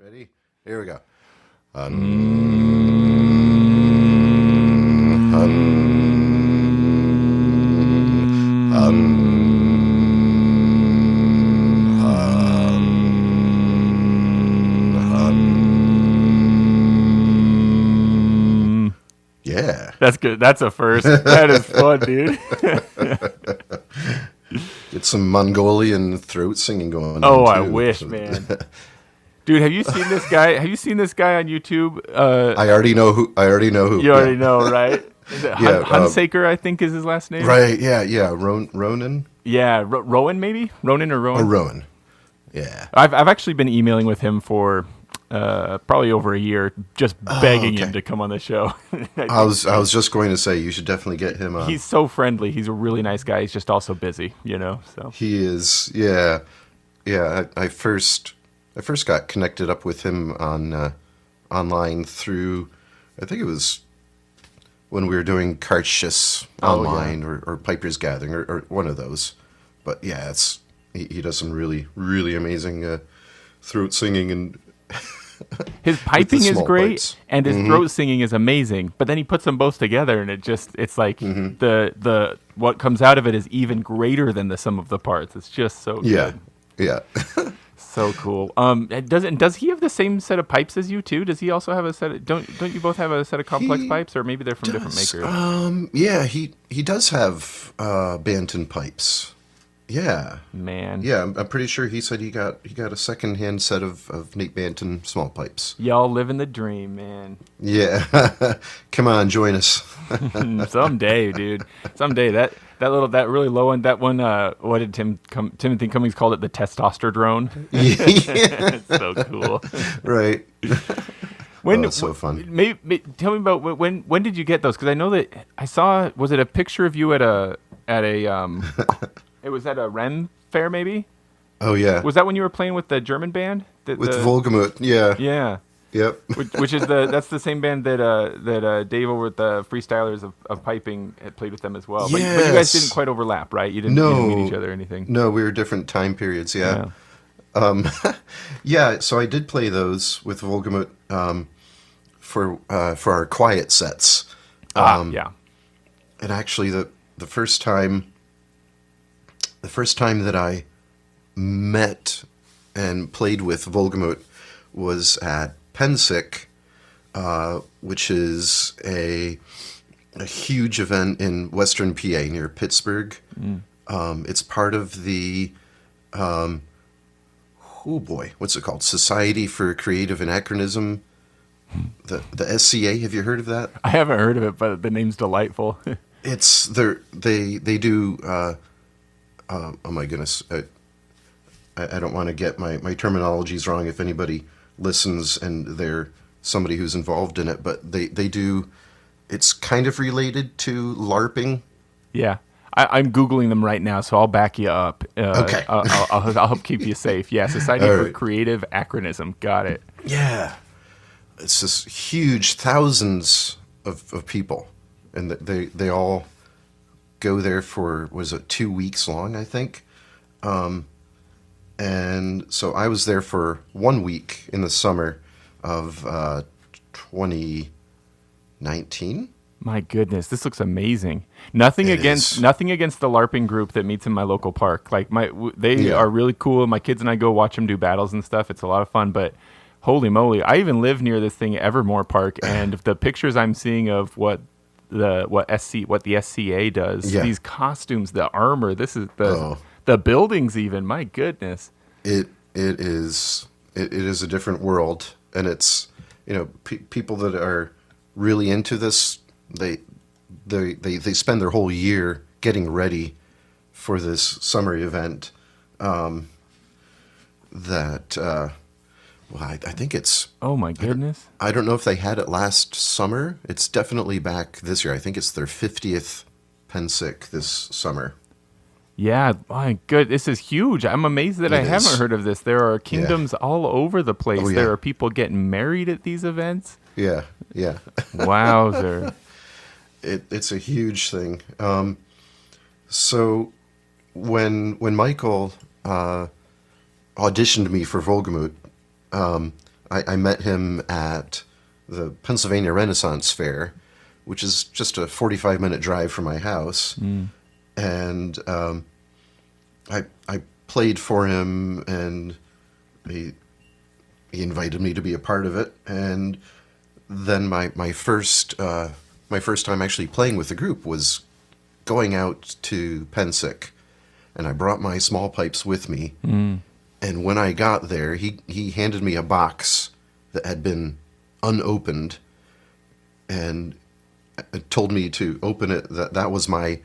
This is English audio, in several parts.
Ready? Here we go. Yeah. That's good. That's a first. That is fun, dude. Get some Mongolian throat singing going Oh, on I too. wish, man. Dude, have you seen this guy? Have you seen this guy on YouTube? I already know who. You Yeah. already know, right? Is it Yeah. Hunsaker, I think is his last name? Right. Yeah. Yeah. Ronan Yeah, Rowan maybe? Ronan or or Rowan? Rowan. Yeah. I've actually been emailing with him for probably over a year, just begging him Okay. to come on the show. I was just going to say you should definitely get him on. He's so friendly. He's a really nice guy. He's just also busy, So He is. Yeah. Yeah. I first got connected up with him on online through. I think it was when we were doing Cairdeas online or Piper's Gathering or one of those. But yeah, he does some really really amazing throat singing and his piping is small great, pipes. and his throat singing is amazing. But then he puts them both together, and it's like the what comes out of it is even greater than the sum of the parts. It's just so Yeah. good. Yeah. So cool. Does he have the same set of pipes as you too? Does he also have a set of, don't you both have a set of complex He pipes, or maybe they're from different makers? Yeah, he does have Banton pipes. Yeah. Man. Yeah, I'm pretty sure he said he got a second-hand set of Nate Banton small pipes. Y'all living the dream, man. Yeah. Come on, join us. Someday, dude. Someday that really low end, that one, what did Timothy Cummings called it, the testosterone? Yeah. It's so cool. Right. When It's so fun. tell me about when did you get those? Because I know that I saw, was it a picture of you at a it was at a Ren fair maybe? Oh yeah. Was that when you were playing with the German band? With Volgamut, yeah. Yeah. Yep. Which is that's the same band that Dave over at the Freestylers of Piping had played with them as well. But you guys Yes. didn't quite overlap, right? You didn't meet each other or anything. No, we were different time periods, yeah. Yeah, so I did play those with Volgamut for our quiet sets. Yeah. And actually the first time that I met and played with Volgamut was at Pensick, which is a huge event in Western PA near Pittsburgh. It's part of the what's it called? Society for Creative Anachronism. The SCA. Have you heard of that? I haven't heard of it, but the name's delightful. It's they do. Oh my goodness. I don't want to get my terminologies wrong if anybody listens and they're somebody who's involved in it, but they do, it's kind of related to LARPing. Yeah. I'm Googling them right now, so I'll back you up. Okay. I'll help keep you safe. Yeah, Society All for right. Creative Acronism. Got it. Yeah. It's this huge, thousands of people, and they all go there for, was it 2 weeks long, I think? And so I was there for 1 week in the summer of 2019. My goodness, this looks amazing. Nothing It against is. the LARPing group that meets in my local park. Like they Yeah. are really cool. My kids and I go watch them do battles and stuff. It's a lot of fun. But holy moly, I even live near this thing, Evermore Park, and the pictures I'm seeing of what the SCA does, Yeah. these costumes, the armor, this is Oh. the buildings even. My goodness. It is a different world, and it's, people that are really into this, they spend their whole year getting ready for this summer event. I think it's, Oh my goodness. I don't know if they had it last summer. It's definitely back this year. I think it's their 50th Pensick this summer. Yeah, my good. This is huge. I'm amazed that I It haven't is. heard of this. There are kingdoms all over the place. Oh, yeah. There are people getting married at these events. Yeah, yeah. Wowzer. It's a huge thing. So when Michael auditioned me for Volgamut, I met him at the Pennsylvania Renaissance Fair, which is just a 45-minute drive from my house. And I played for him, and he invited me to be a part of it. And then my first time actually playing with the group was going out to Pensick, and I brought my small pipes with me. And when I got there, he handed me a box that had been unopened, and told me to open it. That was my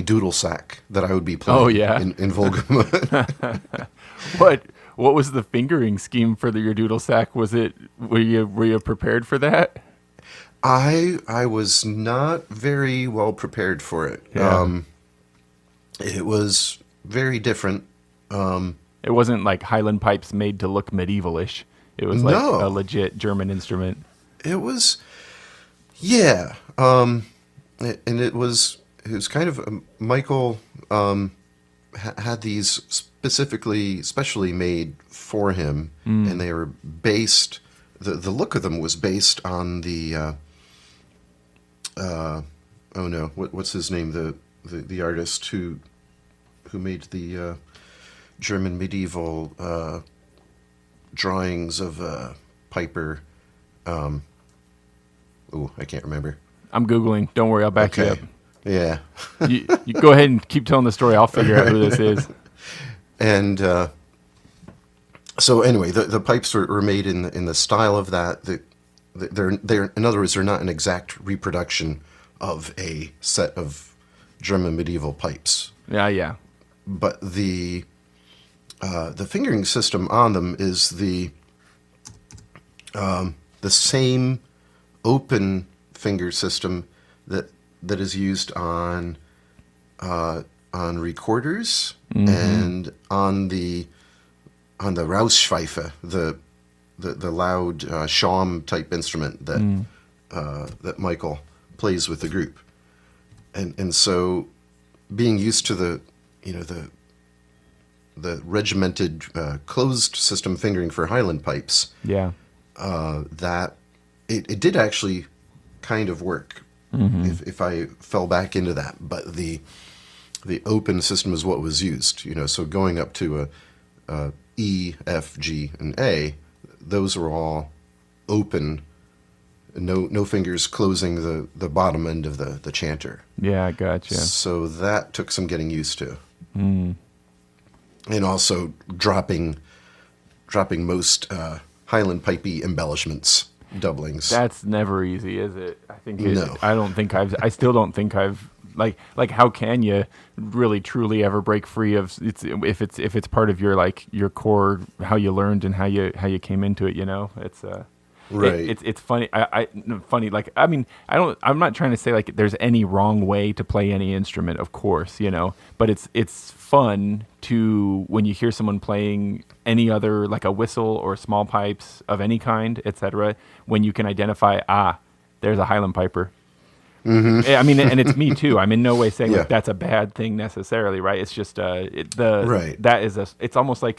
doodle sack that I would be playing. Oh, yeah. in Volga. What was the fingering scheme for your doodle sack? Were you prepared for that? I was not very well prepared for it. Yeah. It was very different. It wasn't like Highland pipes made to look medievalish. It was like No. a legit German instrument. It was, yeah, and it was kind of Michael had these specially made for him, and they were based. The look of them was based on the oh no, what's his name, the artist who made the German medieval drawings of Piper. I can't remember. I'm Googling. Don't worry, I'll back you up. Yeah. You go ahead and keep telling the story. I'll figure out who this is. And so anyway, the pipes were made in the style of that. They're in other words, they're not an exact reproduction of a set of German medieval pipes. Yeah. But the fingering system on them is the same open finger system that is used on recorders and on the Rausschweife, the loud shawm type instrument that Michael plays with the group, and so being used to the regimented closed system fingering for Highland pipes, that it did actually kind of work if I fell back into that, but the open system is what was used, so going up to a E, F, G, and A, those were all open, no fingers closing the bottom end of the chanter. Yeah, I gotcha. So that took some getting used to. And also dropping most Highland pipey embellishments, doublings. That's never easy, is it? No. I still don't think I've like how can you really truly ever break free of if it's part of your core, how you learned and how you came into it, it's right. It's funny. Funny. I'm not trying to say like there's any wrong way to play any instrument, of course, but it's fun to when you hear someone playing any other, like a whistle or small pipes of any kind, etc. When you can identify, there's a Highland piper. I mean, and it's me too. I'm in no way saying like that's a bad thing necessarily, right? It's just it's almost like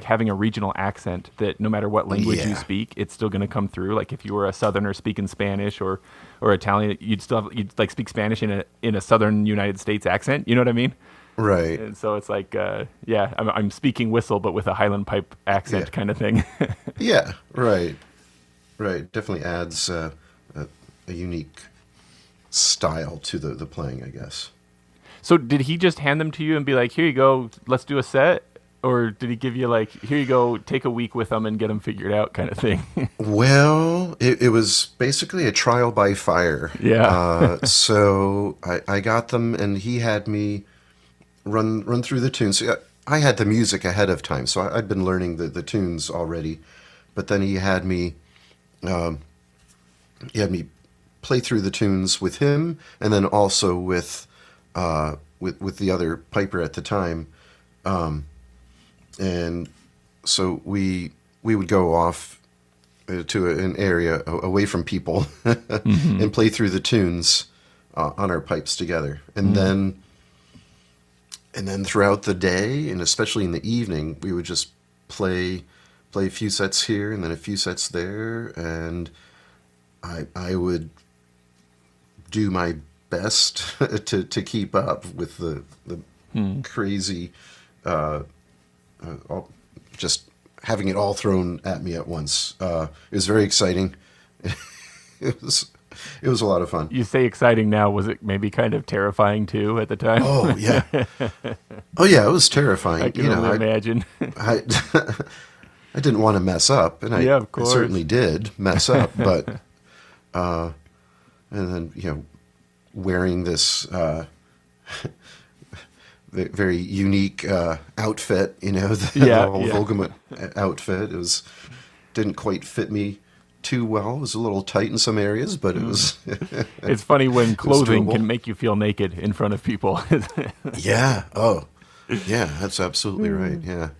having a regional accent that no matter what language you speak, it's still going to come through. Like if you were a Southerner speaking Spanish or Italian, you'd like speak Spanish in a Southern United States accent. You know what I mean? Right. And so it's like, I'm speaking whistle, but with a Highland pipe accent kind of thing. Yeah. Right. Definitely adds a unique style to the playing, I guess. So did he just hand them to you and be like, here you go, let's do a set? Or did he give you like, here you go, take a week with them and get them figured out kind of thing? Well, it was basically a trial by fire. Yeah. So I got them, and he had me run through the tunes. I had the music ahead of time, so I'd been learning the tunes already. But then he had me play through the tunes with him, and then also with the other piper at the time, and so we would go off to an area away from people and play through the tunes on our pipes together, and then throughout the day, and especially in the evening, we would just play play a few sets here and then a few sets there, and I would do my best to keep up with the crazy, just having it all thrown at me at once. It was very exciting. It was a lot of fun. You say exciting now. Was it maybe kind of terrifying too at the time? Oh yeah, oh yeah, it was terrifying. I can only imagine. I I didn't want to mess up, and Yeah, of I course. certainly did mess up. But and then wearing this very unique outfit, the whole Vogelman outfit, didn't quite fit me too well. It was a little tight in some areas, but it was. It's funny when clothing doable. can make you feel naked in front of people. Yeah. Oh, yeah. That's absolutely right. Yeah.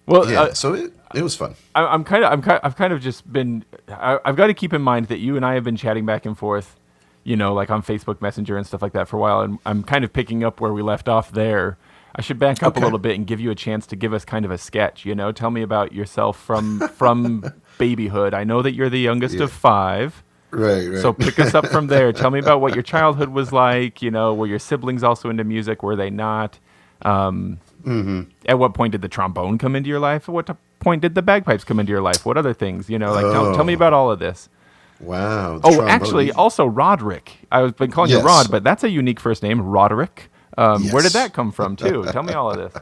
Well, Yeah. So it was fun. I've kind of just been. I've got to keep in mind that you and I have been chatting back and forth, like on Facebook Messenger and stuff like that for a while, and I'm kind of picking up where we left off there. I should back up a little bit and give you a chance to give us kind of a sketch. Tell me about yourself from babyhood. I know that you're the youngest of 5. Right. So pick us up from there. Tell me about what your childhood was like. Were your siblings also into music? Were they not? At what point did the trombone come into your life? At what point did the bagpipes come into your life? What other things? Tell me about all of this. Wow. Oh, actually, also Roderick. I've been calling you Yes. Rod, but that's a unique first name, Roderick. Yes. Where did that come from, too? Tell me all of this.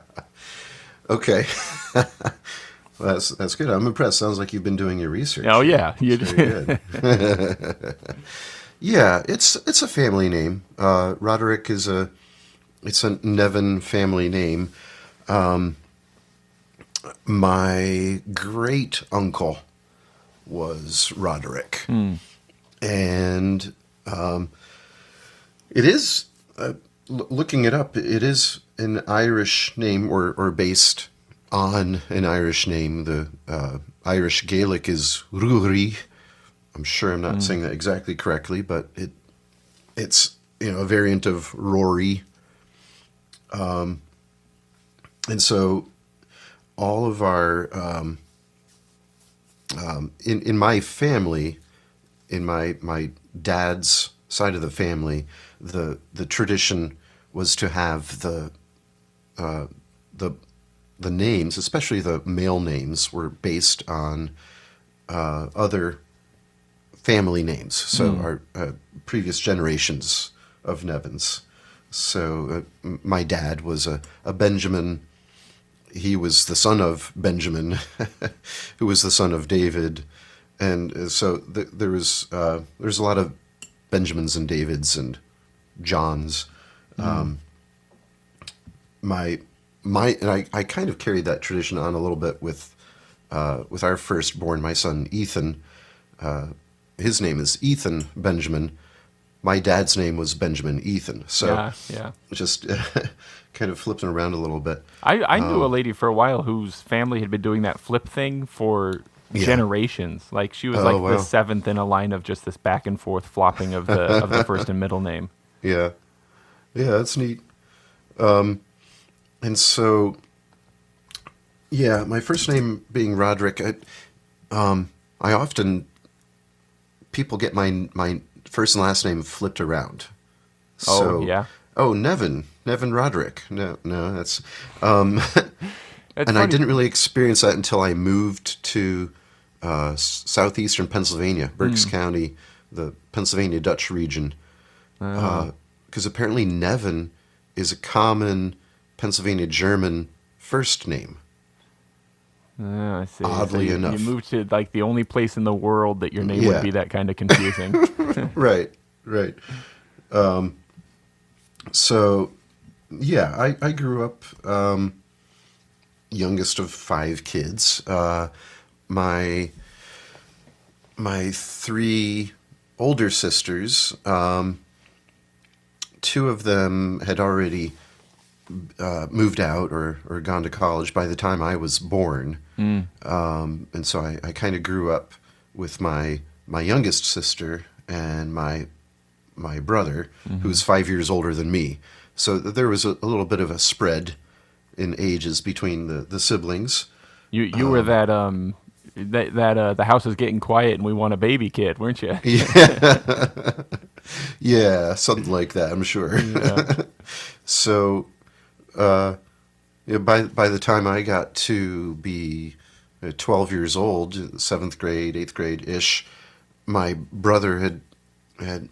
Okay. Well, that's good. I'm impressed. Sounds like you've been doing your research. Oh, yeah. You Very good. Yeah, it's a family name. Roderick it's a Nevin family name. My great uncle was Roderick, and it is looking it up. It is an Irish name, or based on an Irish name. The Irish Gaelic is Ruairi. I'm sure I'm not saying that exactly correctly, but it's a variant of Rory. And so all of our in my family, in my dad's side of the family, the tradition was to have the names, especially the male names, were based on other family names. So our previous generations of Nevins. So my dad was a Benjamin. He was the son of Benjamin, who was the son of David, and so there's a lot of Benjamins and Davids and Johns. And I kind of carried that tradition on a little bit with our firstborn, my son Ethan. His name is Ethan Benjamin. My dad's name was Benjamin Ethan. So yeah. Just kind of flipping around a little bit. I knew a lady for a while whose family had been doing that flip thing for generations. Like she was the 7th in a line of just this back and forth flopping of the first and middle name. Yeah, that's neat. And so, my first name being Roderick, I often people get my first and last name flipped around. Nevin Roderick. No, that's and funny. I didn't really experience that until I moved to southeastern Pennsylvania, Berks County, the Pennsylvania Dutch region. Because apparently Nevin is a common Pennsylvania German first name. I see. Oddly enough. You moved to like the only place in the world that your name would be that kind of confusing. Right. So, I grew up youngest of 5 kids. My 3 older sisters, 2 of them had already moved out or gone to college by the time I was born. And so I kind of grew up with my youngest sister and my brother, who was 5 years older than me. So there was a little bit of a spread in ages between the siblings. You were that the house is getting quiet and we want a baby kid, weren't you? Yeah, yeah, something like that, I'm sure. Yeah. So, yeah, by the time I got to be 12 years old, seventh grade, eighth grade ish, my brother had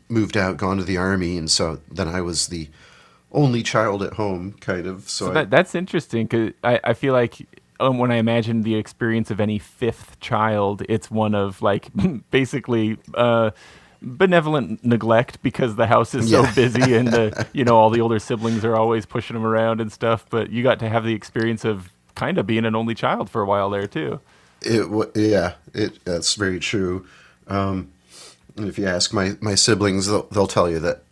moved out, gone to the army, and so then I was the only child at home, kind of. So So I, that's interesting because I feel like when I imagine the experience of any fifth child, it's one of like basically benevolent neglect because the house is so yeah, busy and all the older siblings are always pushing them around and stuff. But you got to have the experience of kind of being an only child for a while there too. yeah, that's very true. And if you ask my siblings, they'll tell you that,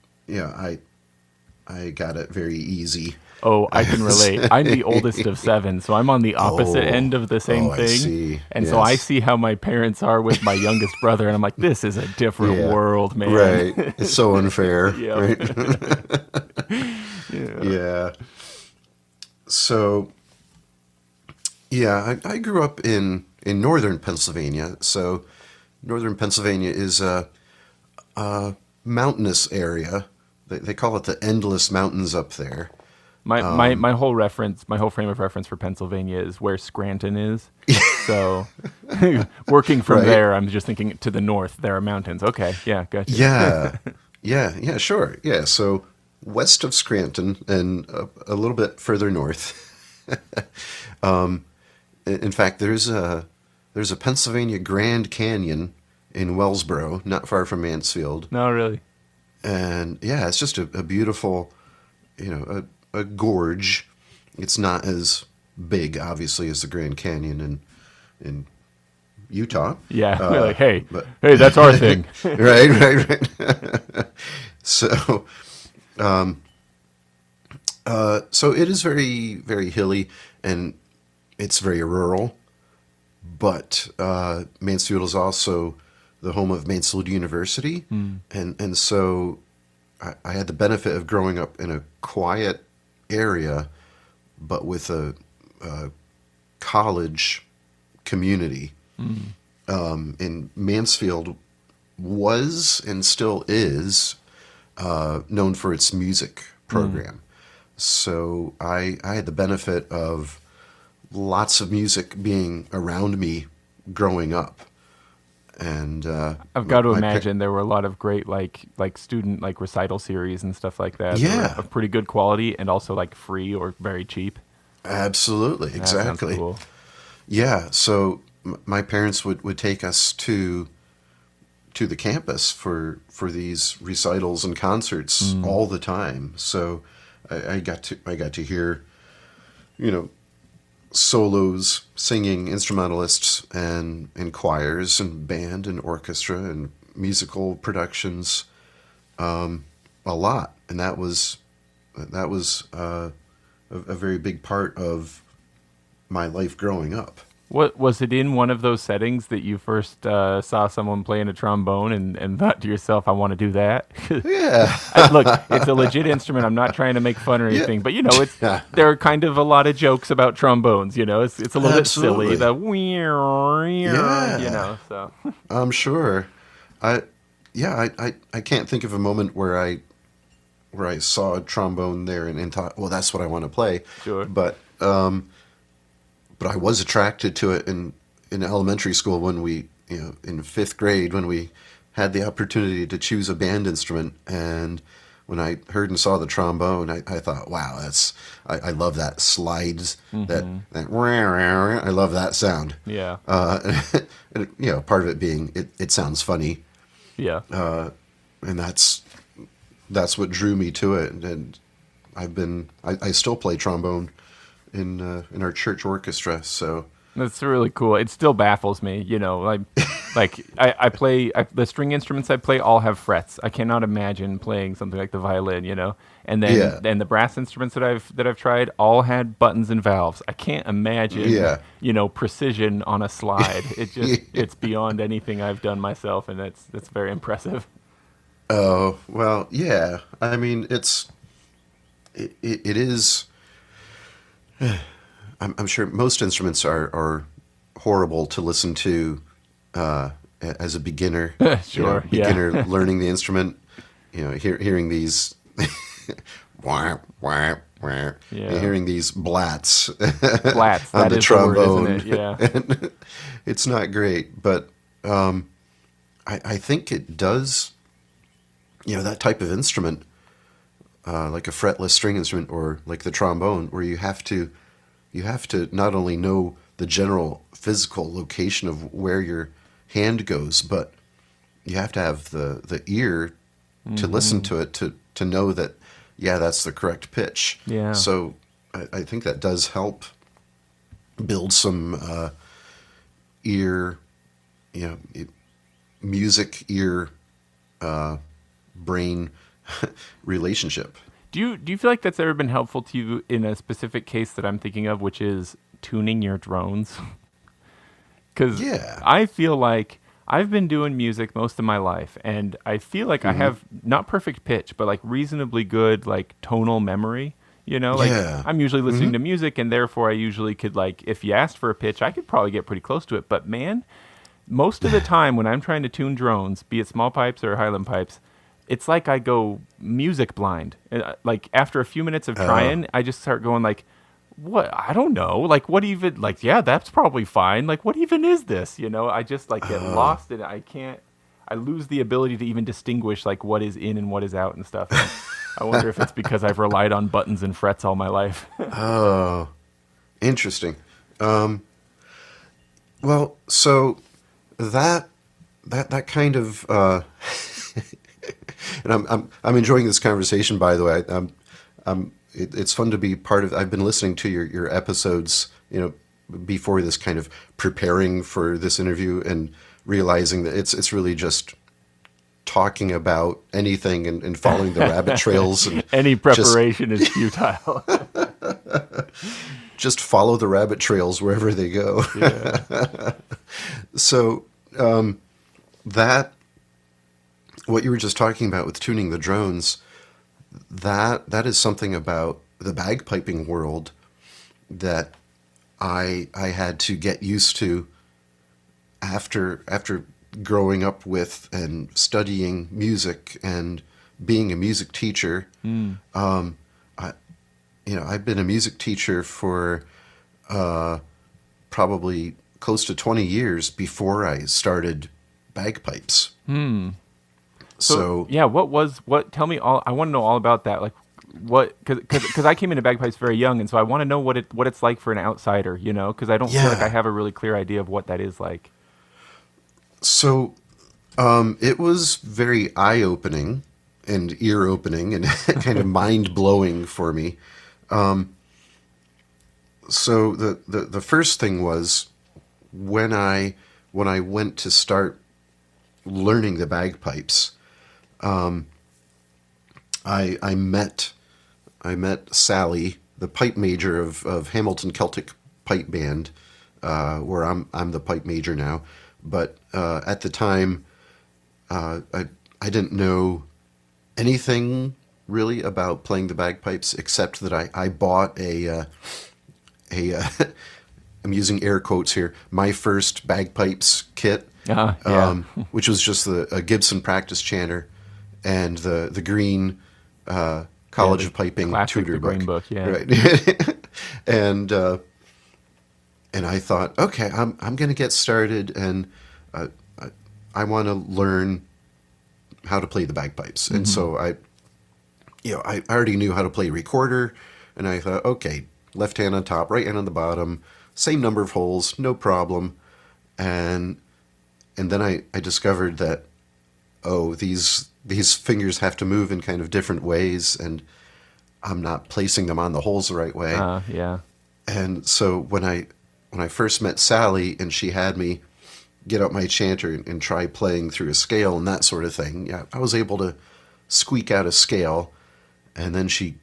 I got it very easy. Oh, I can relate. I'm the oldest of seven, so I'm on the opposite Oh, end of the same I thing. see. And so I Yes. see how my parents are with my youngest brother, and I'm like, this is a different Yeah. world, man. Right. It's so unfair. Yeah. Right. Yeah. Yeah. So, yeah, I grew up in northern Pennsylvania. So, northern Pennsylvania is a mountainous area. They call it the Endless Mountains up there. My whole frame of reference for Pennsylvania is where Scranton is. So working from Right. there, I'm just thinking to the north, there are mountains. Okay, yeah, gotcha. Yeah. Yeah, sure. Yeah, so west of Scranton and a little bit further north. In fact, there's a Pennsylvania Grand Canyon in Wellsboro, not far from Mansfield. No, really. And yeah, it's just a beautiful, a gorge. It's not as big, obviously, as the Grand Canyon in Utah. Yeah, we're like, hey, But that's our thing. right. So, so it is very, very hilly, and it's very rural. But Mansfield is also the home of Mansfield University, and so I had the benefit of growing up in a quiet area, but with a college community. And Mansfield was and still is known for its music program. So I had the benefit of lots of music being around me growing up. And I've got to my imagine there were a lot of great like student like recital series and stuff like that. That were yeah, of pretty good quality and also like free or very cheap. absolutely, That sounds exactly. cool. Yeah, so my parents would take us to the campus for these recitals and concerts all the time. So I got to hear, you know, solos, singing, instrumentalists, and choirs, and band, and orchestra, and musical productions, a lot, and that was a very big part of my life growing up. What was it in one of those settings that you first saw someone playing a trombone and thought to yourself, "I want to do that"? Yeah, Look, it's a legit instrument. I'm not trying to make fun or yeah, anything, but it's yeah, there are kind of a lot of jokes about trombones. It's a little bit silly. absolutely. The Yeah, so I'm sure. I yeah, I can't think of a moment where I saw a trombone there and thought, well, that's what I want to play. sure. But I was attracted to it in elementary school when we, in fifth grade, when we had the opportunity to choose a band instrument. And when I heard and saw the trombone, I thought, wow, I love that slides, that I love that sound. Yeah, And, part of it being it sounds funny, yeah. and that's what drew me to it. And I still play trombone in our church orchestra. So That's really cool. It still baffles me, I play the string instruments I play all have frets. I cannot imagine playing something like the violin, And yeah, then the brass instruments that I've tried all had buttons and valves. I can't imagine, yeah. precision on a slide. It's beyond anything I've done myself, and that's very impressive. Oh, well, yeah. I mean, it is. I'm sure most instruments are horrible to listen to as a beginner. Sure, beginner learning the instrument. Hearing these, wah, wah, wah, hearing these blats Flats, on that the is trombone. the word, isn't it? Yeah. And it's not great, but I think it does. That type of instrument, like a fretless string instrument or like the trombone, where you have to not only know the general physical location of where your hand goes, but you have to have the ear to listen to it to know that, that's the correct pitch. Yeah. So I think that does help build some ear, music ear brain relationship. Do you feel like that's ever been helpful to you in a specific case that I'm thinking of, which is tuning your drones? Because I feel like I've been doing music most of my life, and I feel like I have not perfect pitch, but like reasonably good like tonal memory. I'm usually listening to music, and therefore I usually could, like, if you asked for a pitch, I could probably get pretty close to it. But man, most of the time when I'm trying to tune drones, be it small pipes or highland pipes, it's like I go music blind. Like after a few minutes of trying, I just start going like, what? I don't know. Like what even, like, that's probably fine. Like what even is this? I just like get lost in it. I lose the ability to even distinguish like what is in and what is out and stuff. And I wonder if it's because I've relied on buttons and frets all my life. Oh, interesting. Well, so that kind of, and I'm enjoying this conversation, by the way. It's fun to be part of. I've been listening to your episodes, before this, kind of preparing for this interview and realizing that it's really just talking about anything and following the rabbit trails. And any preparation is futile. Just follow the rabbit trails wherever they go. Yeah. So that, what you were just talking about with tuning the drones, that is something about the bagpiping world that I had to get used to after growing up with and studying music and being a music teacher. I've been a music teacher for probably close to 20 years before I started bagpipes. So tell me all, I want to know all about that. Like what, cause I came into bagpipes very young. And so I want to know what it's like for an outsider, cause I don't feel like I have a really clear idea of what that is like. So, it was very eye-opening and ear-opening and kind of mind-blowing for me. So the first thing was when I went to start learning the bagpipes, I met Sally, the pipe major of Hamilton Celtic Pipe Band, where I'm the pipe major now. But at the time, I didn't know anything really about playing the bagpipes, except that I bought a I'm using air quotes here, my first bagpipes kit, which was just a Gibson practice chanter and the green College of Piping tutor book. Green book, yeah. Right. And I thought, okay, I'm going to get started, and I want to learn how to play the bagpipes. And so I already knew how to play recorder, and I thought, okay, left hand on top, right hand on the bottom, same number of holes, no problem. And then I discovered that, these fingers have to move in kind of different ways, and I'm not placing them on the holes the right way. And so when I first met Sally and she had me get out my chanter and try playing through a scale and that sort of thing, I was able to squeak out a scale. And then she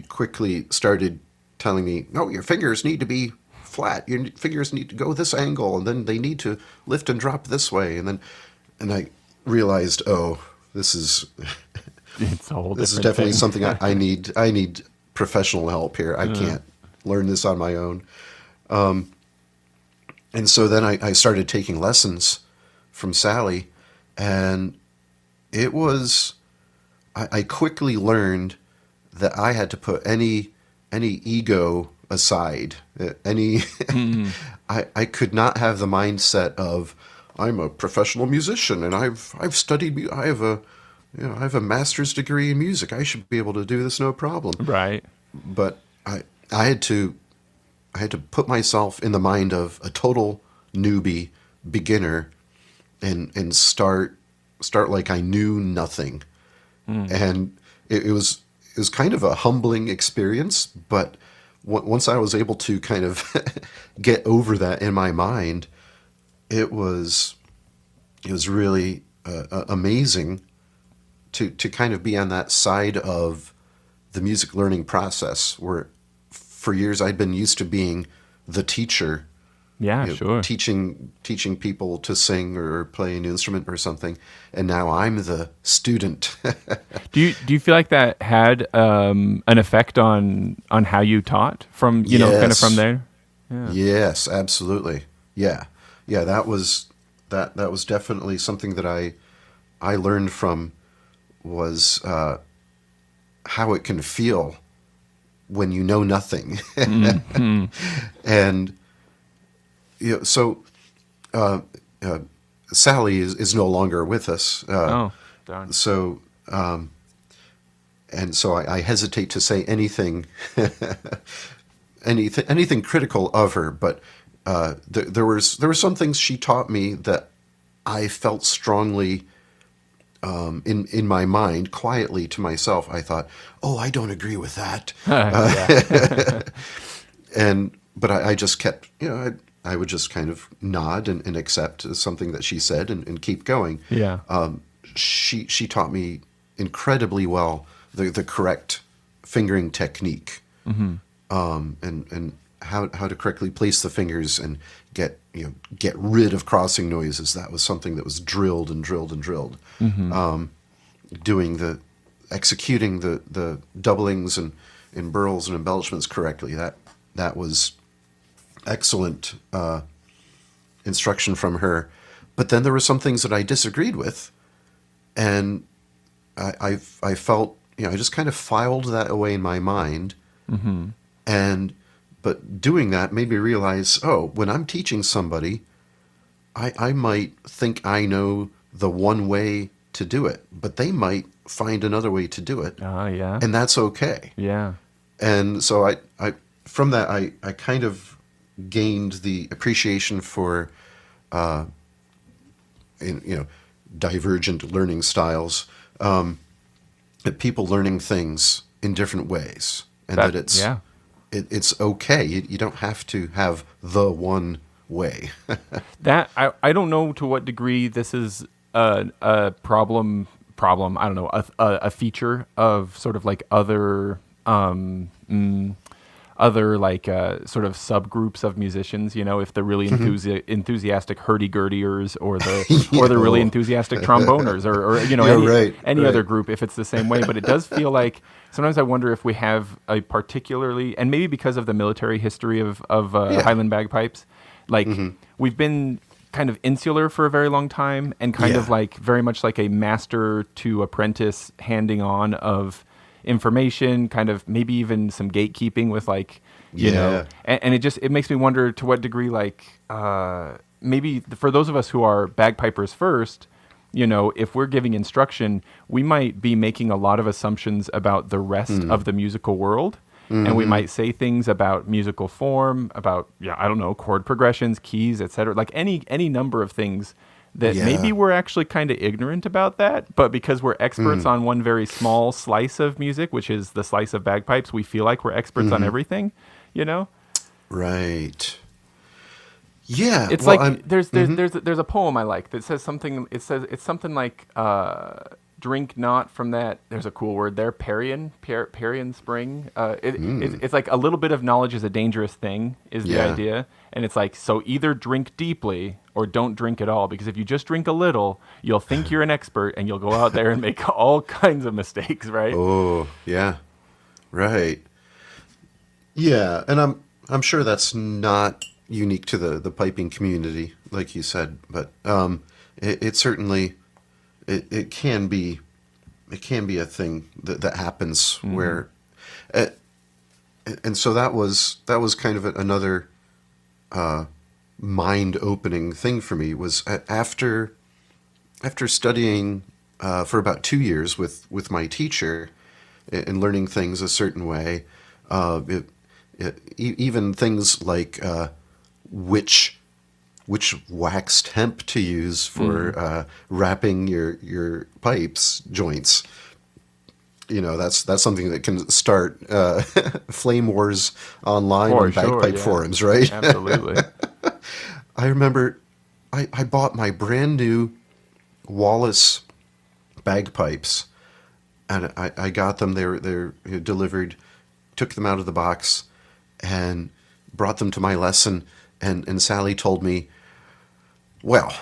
quickly started telling me, no, your fingers need to be flat. Your fingers need to go this angle, and then they need to lift and drop this way. And I realized, this is it's a whole this is different definitely thing. something I need professional help here. I can't learn this on my own. And so then I started taking lessons from Sally, and it was, I quickly learned that I had to put any ego aside. Any, Mm. I could not have the mindset of I'm a professional musician and I've studied. I have a I have a master's degree in music. I should be able to do this no problem. Right. But I had to I had to put myself in the mind of a total newbie, beginner, and start like I knew nothing. Mm. And it was kind of a humbling experience. But once I was able to kind of get over that in my mind, it was it was really amazing to kind of be on that side of the music learning process where for years I'd been used to being the teacher, Yeah, sure. teaching people to sing or play an instrument or something, and now I'm the student. Do you feel like that had an effect on how you taught from kind of from Yes, there? Yeah. yes, absolutely, yeah, yeah. That was definitely something that I learned from was how it can feel when you know nothing, Mm-hmm. and so uh, uh, Sally is no longer with us. Oh, darn. So and so I hesitate to say anything anything critical of her, but there were some things she taught me that I felt strongly in my mind, quietly to myself. I thought, "Oh, I don't agree with that," Yeah. and but I just kept, I would just kind of nod and accept something that she said and keep going. Yeah. She taught me incredibly well the correct fingering technique, Mm-hmm. and how to correctly place the fingers and get rid of crossing noises. That was something that was drilled and drilled and drilled. Mm-hmm. Doing the executing the doublings and burls and embellishments correctly. That was excellent instruction from her. But then there were some things that I disagreed with, and I felt, I just kind of filed that away in my mind, Mm-hmm. and but doing that made me realize, oh, when I'm teaching somebody, I might think I know the one way to do it, but they might find another way to do it, Yeah. and that's okay. Yeah. And so I from that I kind of gained the appreciation for you know divergent learning styles, that people learning things in different ways, and that Yeah. it's okay. You don't have to have the one way. That I don't know to what degree this is a problem. I don't know, a feature of sort of like other other like sort of subgroups of musicians. If the really enthusiastic hurdy-gurdyers or the really Oh, enthusiastic tromboners or yeah, right, any right. other group, if it's the same way. But it does feel like sometimes I wonder if we have a particularly, and maybe because of the military history of Yeah. Highland bagpipes, like we've been kind of insular for a very long time and kind of Yeah. like very much like a master to apprentice handing on of information, kind of maybe even some gatekeeping with like, Yeah. and it makes me wonder to what degree like maybe for those of us who are bagpipers first, if we're giving instruction, we might be making a lot of assumptions about the rest of the musical world. And we might say things about musical form, about, I don't know, chord progressions, keys, etc. Like any number of things that maybe Yeah. we're actually kind of ignorant about that, but because we're experts on one very small slice of music, which is the slice of bagpipes, we feel like we're experts on everything, Right. Yeah. It's Well, like I'm. there's a poem I like that says something. It says it's something like drink not from that. There's a cool word there. Parian spring. It's like a little bit of knowledge is a dangerous thing is the Yeah. idea, and it's like so either drink deeply or don't drink at all, because if you just drink a little, you'll think you're an expert and you'll go out there and make all kinds of mistakes, right? Oh, yeah. Right. Yeah, and I'm sure that's not unique to the piping community, like you said, but it certainly it can be a thing that happens where, uh, and so that was kind of another mind opening thing for me was after studying for about 2 years with my teacher and learning things a certain way, even things like which wax temp to use for wrapping your pipes joints. You know, that's something that can start flame wars online For on sure, bagpipe yeah. forums, right? Absolutely. I remember I bought my brand new Wallace bagpipes, and I got them. They're delivered, took them out of the box, and brought them to my lesson. And Sally told me, "Well,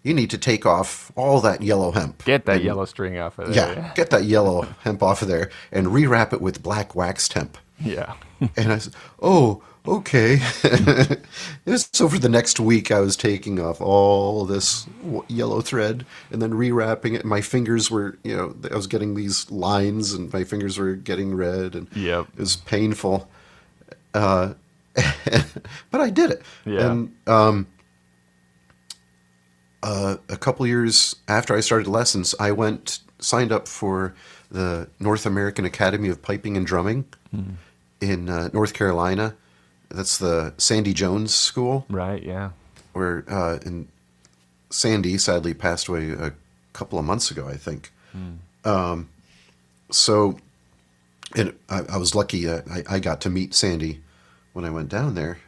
you need to take off all that yellow hemp. Get that and, yellow string off of there. yeah, get that yellow hemp off of there, and rewrap it with black waxed hemp." Yeah. And I said, "Oh, okay." So for the next week, I was taking off all this yellow thread and then rewrapping it. My fingers were, I was getting these lines, and my fingers were getting red, and Yep. it was painful. But I did it. Yeah. And a couple years after I started lessons, I signed up for the North American Academy of Piping and Drumming in North Carolina. That's the Sandy Jones School, Right, yeah. where and Sandy sadly passed away a couple of months ago, I think. So, and I was lucky I got to meet Sandy when I went down there.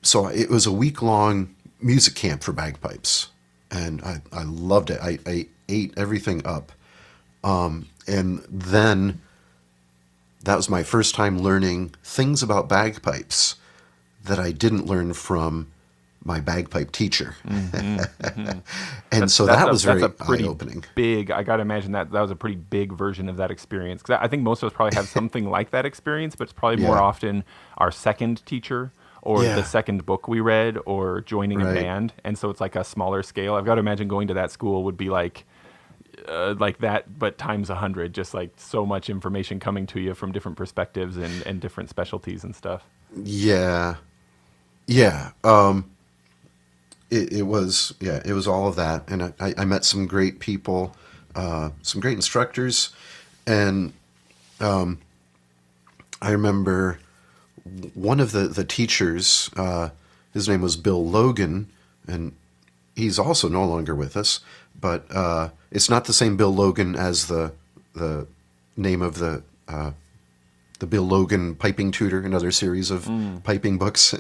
So it was a week-long music camp for bagpipes, and I loved it. I ate everything up. And then that was my first time learning things about bagpipes that I didn't learn from my bagpipe teacher. And so that was very eye-opening. Big. I got to imagine that was a pretty big version of that experience. Because I think most of us probably have something like that experience, but it's probably more Yeah. often our second teacher or Yeah. the second book we read or joining a Right. band. And so it's like a smaller scale. I've got to imagine going to that school would be like that, but times 100. Just like so much information coming to you from different perspectives and different specialties and stuff. Yeah. It was all of that, and I met some great people, some great instructors, and I remember one of the teachers. His name was Bill Logan, and he's also no longer with us. But it's not the same Bill Logan as the name of the Bill Logan piping tutor, another series of piping books.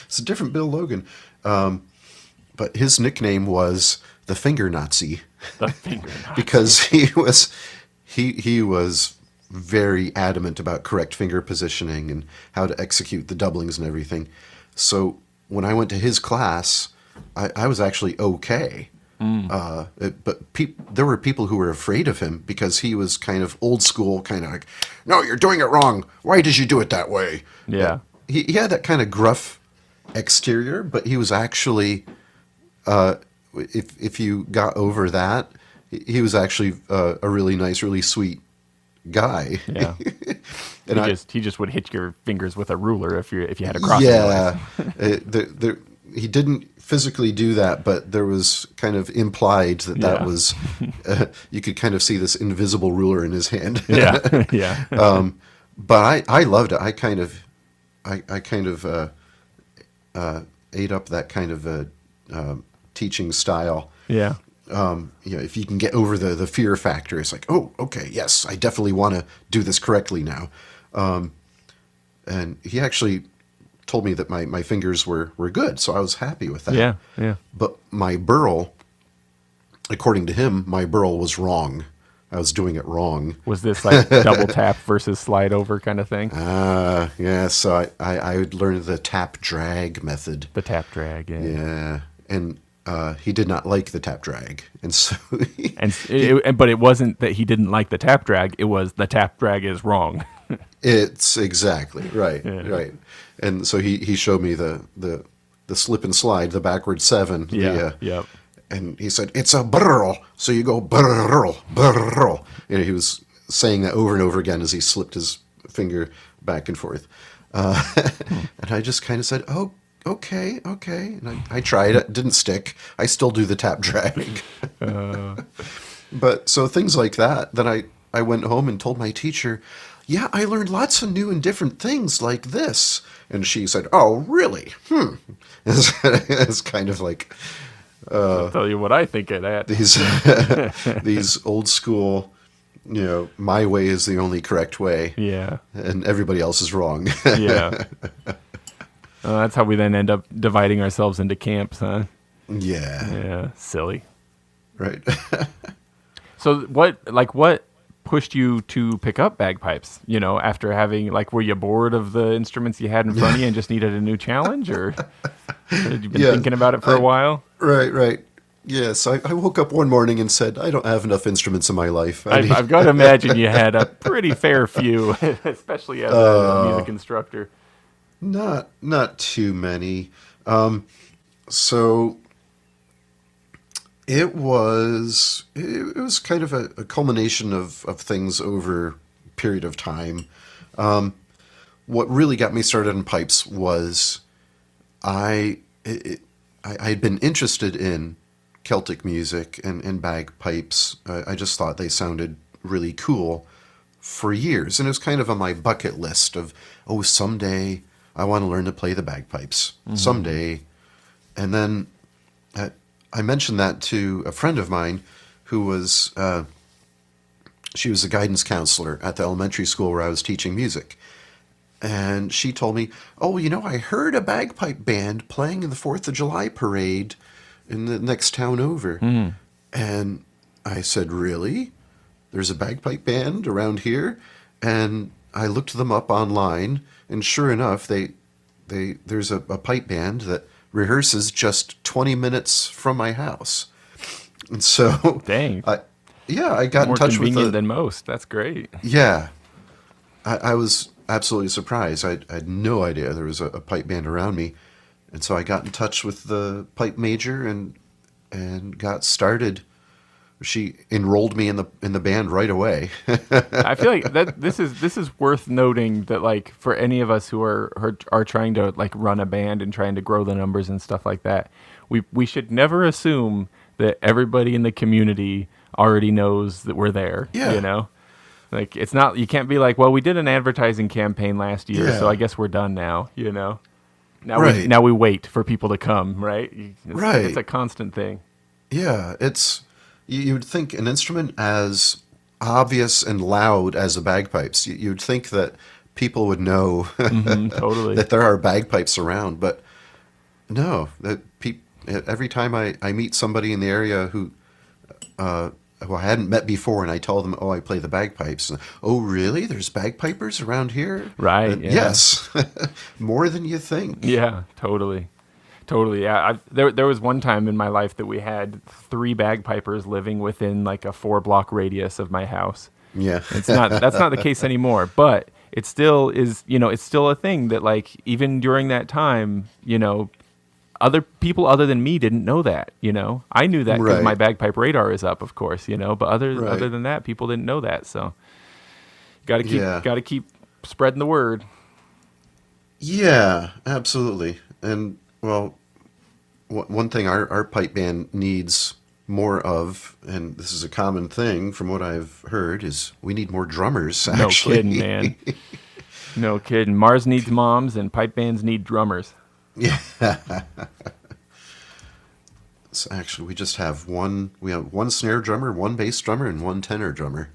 It's a different Bill Logan. But his nickname was the Finger Nazi. The finger Nazi. Because he was very adamant about correct finger positioning and how to execute the doublings and everything. So when I went to his class, I was actually okay. But there were people who were afraid of him because he was kind of old school, kind of like, "No, you're doing it wrong. Why did you do it that way?" Yeah. He had that kind of gruff exterior, but he was actually, if you got over that, he was actually a really nice, really sweet guy. Yeah. And he just would hit your fingers with a ruler if you had a crossing. yeah, he didn't physically do that, but there was kind of implied that Yeah. was you could kind of see this invisible ruler in his hand. Yeah. Yeah. But I loved it. I kind of ate up that kind of teaching style. Yeah. If you can get over the fear factor, it's like, oh, okay, yes, I definitely want to do this correctly now. And he actually told me that my fingers were good, so I was happy with that. Yeah. Yeah. But my burl, according to him, my burl was wrong. I was doing it wrong. Was this like double tap versus slide over kind of thing? Yeah, so I would learn the tap drag method. The tap drag. Yeah. Yeah, and he did not like the tap drag, and so But it wasn't that he didn't like the tap drag. It was the tap drag is wrong. It's exactly right, Yeah. right. And so he showed me the slip and slide, the backward seven, Yeah. Yep. and he said it's a brrl, so you go brrl brrl. And he was saying that over and over again as he slipped his finger back and forth. And I just kind of said, "Oh, okay, okay." And I tried it, didn't stick. I still do the tap drag. But so things like that. Then I went home and told my teacher, "Yeah, I learned lots of new and different things like this." And she said, "Oh, really? It's kind of like I'll tell you what I think of that. these these old school, my way is the only correct way, Yeah. and everybody else is wrong. Yeah. That's how we then end up dividing ourselves into camps, huh? Yeah, Yeah. Silly. right. So what pushed you to pick up bagpipes? After having were you bored of the instruments you had in front of you and just needed a new challenge, or had you been Yeah, thinking about it for a while? Right, right. Yes, I woke up one morning and said, I don't have enough instruments in my life. I've got to imagine you had a pretty fair few, especially as a music instructor. Not too many. So it was kind of a culmination of things over a period of time. What really got me started in pipes was I had been interested in Celtic music and bagpipes. I just thought they sounded really cool for years, and it was kind of on my bucket list of, oh, someday I want to learn to play the bagpipes. Someday. And then I mentioned that to a friend of mine who was, she was a guidance counselor at the elementary school where I was teaching music. And she told me, oh, I heard a bagpipe band playing in the 4th of July parade in the next town over. And I said, really? There's a bagpipe band around here? And I looked them up online, and sure enough, there's a pipe band that rehearses just 20 minutes from my house. And so Dang. I got More in touch convenient with than most. That's great. Yeah. I was absolutely surprised. I had no idea there was a pipe band around me. And so I got in touch with the pipe major and got started. She enrolled me in the band right away. I feel like that this is worth noting that for any of us who are trying to run a band and trying to grow the numbers and stuff like that, we should never assume that everybody in the community already knows that we're there. Yeah. It's not, you can't be like, well, we did an advertising campaign last year, so I guess we're done now. Now Right. now we wait for people to come, right? Right. It's a constant thing. Yeah, you'd think an instrument as obvious and loud as the bagpipes, you'd think that people would know Totally. that there are bagpipes around, but no, every time I meet somebody in the area who I hadn't met before, and I tell them, oh, I play the bagpipes. And, oh, really? There's bagpipers around here? Right, And yeah. Yes. More than you think. Yeah, totally. Totally, yeah. There was one time in my life that we had 3 bagpipers living within a 4-block radius of my house. Yeah. That's not the case anymore, but it still is, it's still a thing that even during that time, other people other than me didn't know that, I knew that because Right. my bagpipe radar is up, of course, but other Right. than that, people didn't know that. So got to keep spreading the word. Yeah, absolutely. And, well, one thing our pipe band needs more of, and this is a common thing from what I've heard, is we need more drummers, No actually. kidding, man. No kidding. Mars needs moms and pipe bands need drummers. Yeah. So actually, we just have one snare drummer, one bass drummer, and one tenor drummer.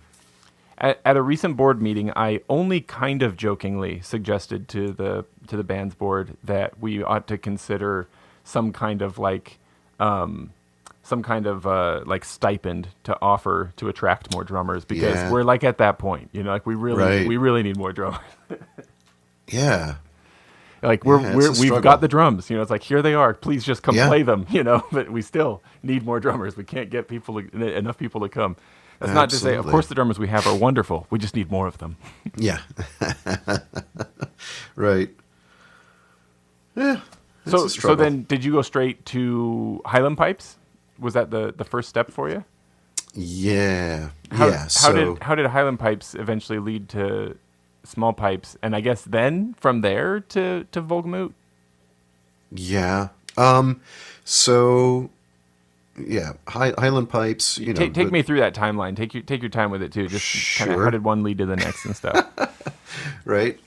At a recent board meeting, I only kind of jokingly suggested to the band's board that we ought to consider some kind of stipend to offer to attract more drummers, because Yeah. we're at that point, we Right. really need more drummers. Yeah. We've it's a struggle. got the drums, it's here they are, please just come Yeah. play them, but we still need more drummers. We can't get enough people to come. That's not to say, of Absolutely. course, the drummers we have are wonderful. We just need more of them. Yeah. Right. Yeah. It's So, a so struggle. then, did you go straight to highland pipes? Was that the first step for you? Yeah. How Yeah. how So, did how did highland pipes eventually lead to small pipes, and I guess then from there to Volgamut? yeah. So, yeah, Highland pipes, Take me through that timeline. Take your time with it too. Just kind of how sure. did one lead to the next and stuff. Right.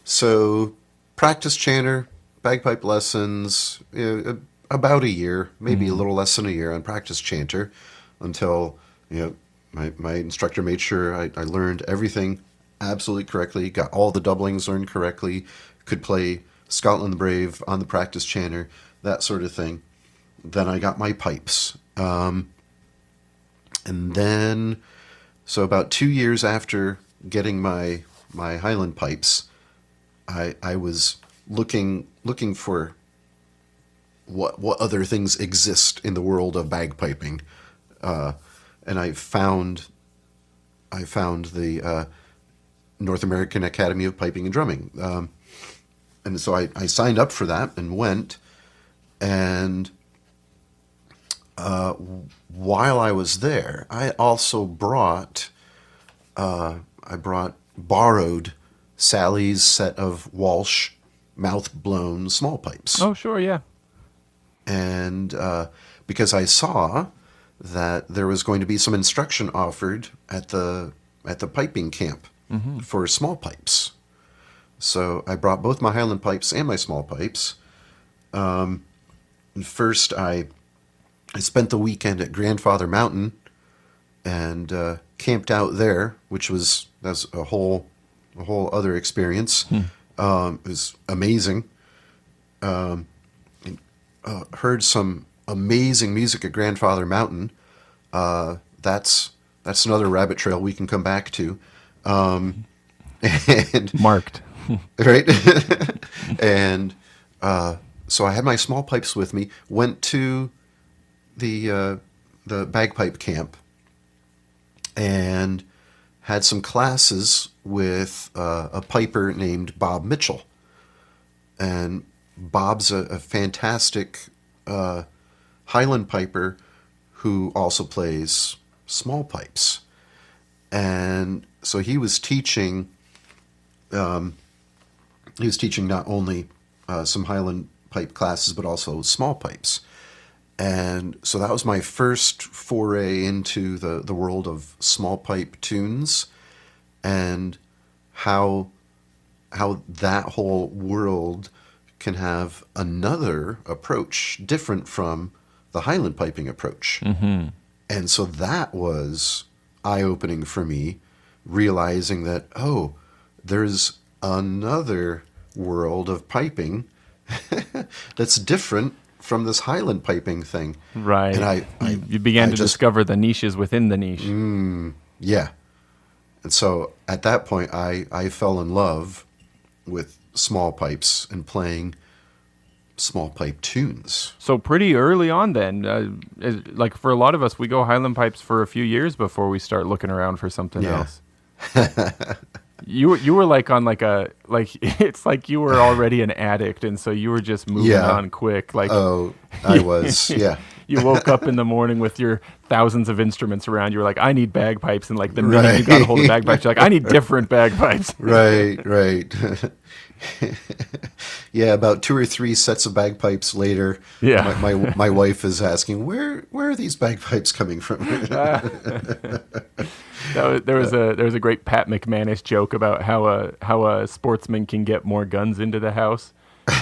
So practice chanter, bagpipe lessons, about a year, maybe a little less than a year on practice chanter until, my instructor made sure I learned everything absolutely correctly, got all the doublings learned correctly, could play Scotland the Brave on the practice chanter, that sort of thing. Then I got my pipes. And then, so about 2 years after getting my Highland pipes, I was looking for what other things exist in the world of bagpiping, and I found the North American Academy of Piping and Drumming, and so I signed up for that and went, and while I was there, I also borrowed Sally's set of Walsh mouth-blown small pipes. Oh, sure, yeah. And because I saw that there was going to be some instruction offered at the piping camp for small pipes. So I brought both my Highland pipes and my small pipes. And first, I spent the weekend at Grandfather Mountain and camped out there, that's a whole other experience. It was amazing. Heard some amazing music at Grandfather Mountain. That's another rabbit trail we can come back to. And Marked. right, and so I had my small pipes with me. Went to the bagpipe camp and had some classes with a piper named Bob Mitchell. And Bob's a fantastic Highland piper who also plays small pipes. And so he was teaching not only some Highland pipe classes, but also small pipes. And so that was my first foray into the world of small pipe tunes and how that whole world can have another approach different from the Highland piping approach. Mm-hmm. And so that was eye-opening for me, realizing that, there's another world of piping that's different from this Highland piping thing. Right. And you began I to just, discover the niches within the niche. yeah. And so at that point, I fell in love with small pipes and playing small pipe tunes. So pretty early on then, like for a lot of us, we go Highland pipes for a few years before we start looking around for something Yeah. else. You were like it's like you were already an addict, and so you were just moving Yeah. on quick. Like Oh, I was, yeah. you woke up in the morning with your thousands of instruments around. You were like, I need bagpipes, and like the minute you got a hold of bagpipes, you're like, I need different bagpipes. Right. Yeah, about 2 or 3 sets of bagpipes later, Yeah. my wife is asking, where are these bagpipes coming from? There was a great Pat McManus joke about how a sportsman can get more guns into the house,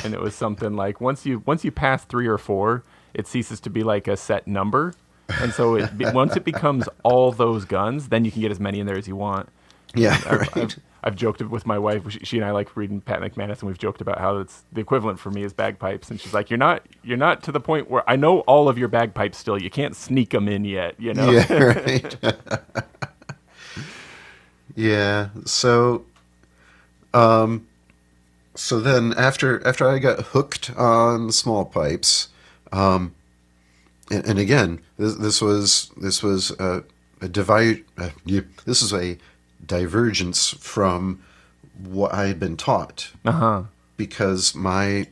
and it was something like once you pass 3 or 4, it ceases to be like a set number, and so once it becomes all those guns, then you can get as many in there as you want. Yeah, I've, right. I've joked with my wife. She and I like reading Pat McManus, and we've joked about how it's the equivalent for me is bagpipes. And she's like, "You're not to the point where I know all of your bagpipes still. You can't sneak them in yet, you know." Yeah, right. Yeah. So then after I got hooked on small pipes, and again, this was this is a divergence from what I had been taught, because my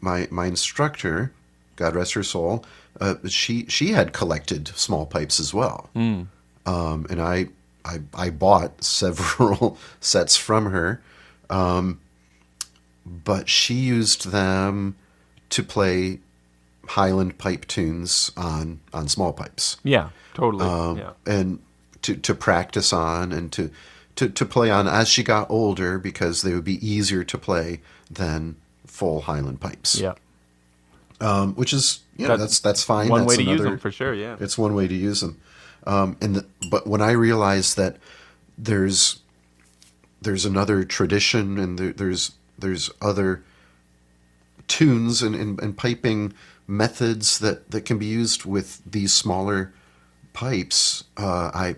instructor, God rest her soul, she had collected small pipes as well, and I bought several sets from her, but she used them to play highland pipe tunes on small pipes. Yeah, totally. And to practice on and to play on as she got older, because they would be easier to play than full highland pipes. Yeah. Which is, that's fine. One That's way to use them for sure. Yeah. It's one way to use them. But when I realized that there's another tradition, and there's other tunes and piping methods that can be used with these smaller pipes, I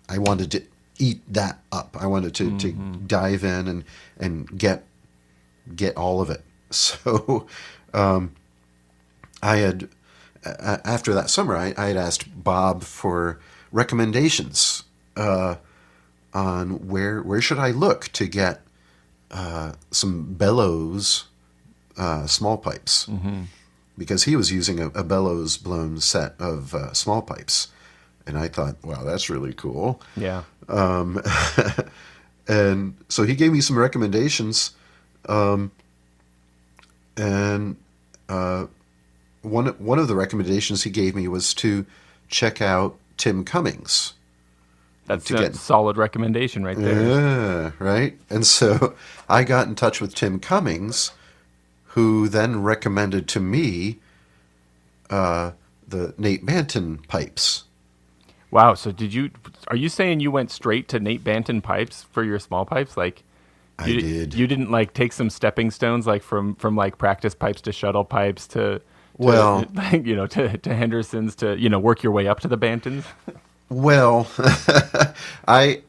wanted to eat that up. I wanted to dive in and get all of it. So I had, after that summer, I had asked Bob for recommendations on where should I look to get some bellows small pipes, because he was using a bellows blown set of small pipes, and I thought, wow, that's really cool. Yeah. And so he gave me some recommendations, and one of the recommendations he gave me was to check out Tim Cummings. That's a solid recommendation right there. Yeah, right. And so I got in touch with Tim Cummings, who then recommended to me the Nate Banton pipes. Wow. So are you saying you went straight to Nate Banton pipes for your small pipes? Like, I did. You didn't like take some stepping stones, like from like practice pipes to shuttle pipes to to Henderson's, to, work your way up to the Bantons? Well, I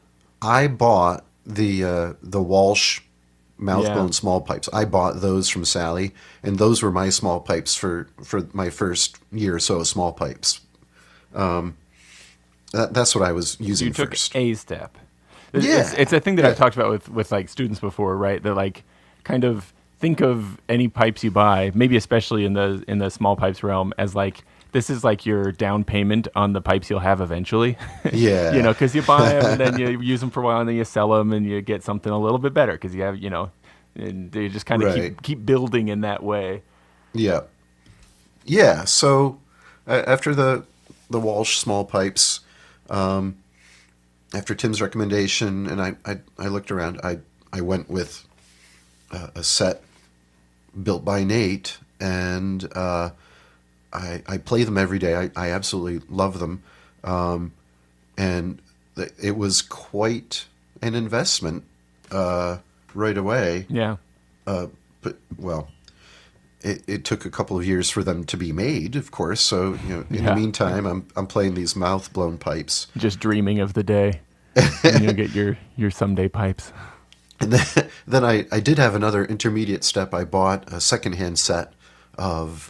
bought the Walsh mouth-blown small pipes. I bought those from Sally, and those were my small pipes for my first year or so of small pipes. That's what I was using first. You took a step. Yeah. It's a thing that I've talked about with like students before, right? That like kind of think of any pipes you buy, maybe especially in the small pipes realm, as like, this is like your down payment on the pipes you'll have eventually. Yeah. Because you buy them and then you use them for a while and then you sell them and you get something a little bit better because you have, and they just kind of keep building in that way. Yeah. Yeah. So after the Walsh small pipes, after Tim's recommendation, and I looked around, I went with a set built by Nate, and I play them every day. I absolutely love them. And it was quite an investment right away. Yeah. But, well, it took a couple of years for them to be made, of course. So, in the meantime, I'm playing these mouth-blown pipes. Just dreaming of the day when you'll get your someday pipes. And then I did have another intermediate step. I bought a secondhand set of...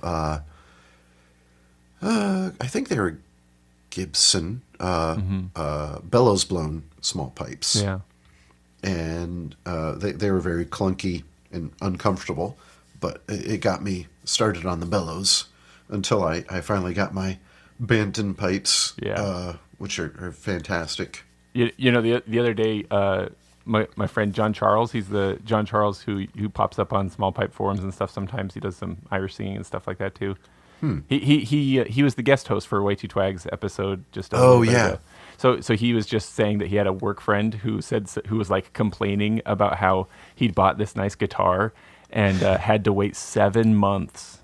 I think they were Gibson bellows blown small pipes. Yeah. And they were very clunky and uncomfortable, but it got me started on the bellows until I finally got my Banton pipes, which are fantastic. The other day, my friend John Charles, he's the John Charles who pops up on small pipe forums and stuff. Sometimes he does some Irish singing and stuff like that too. He was the guest host for Way Too Twag's episode just a little bit ago. So he was just saying that he had a work friend who was like complaining about how he'd bought this nice guitar and had to wait 7 months.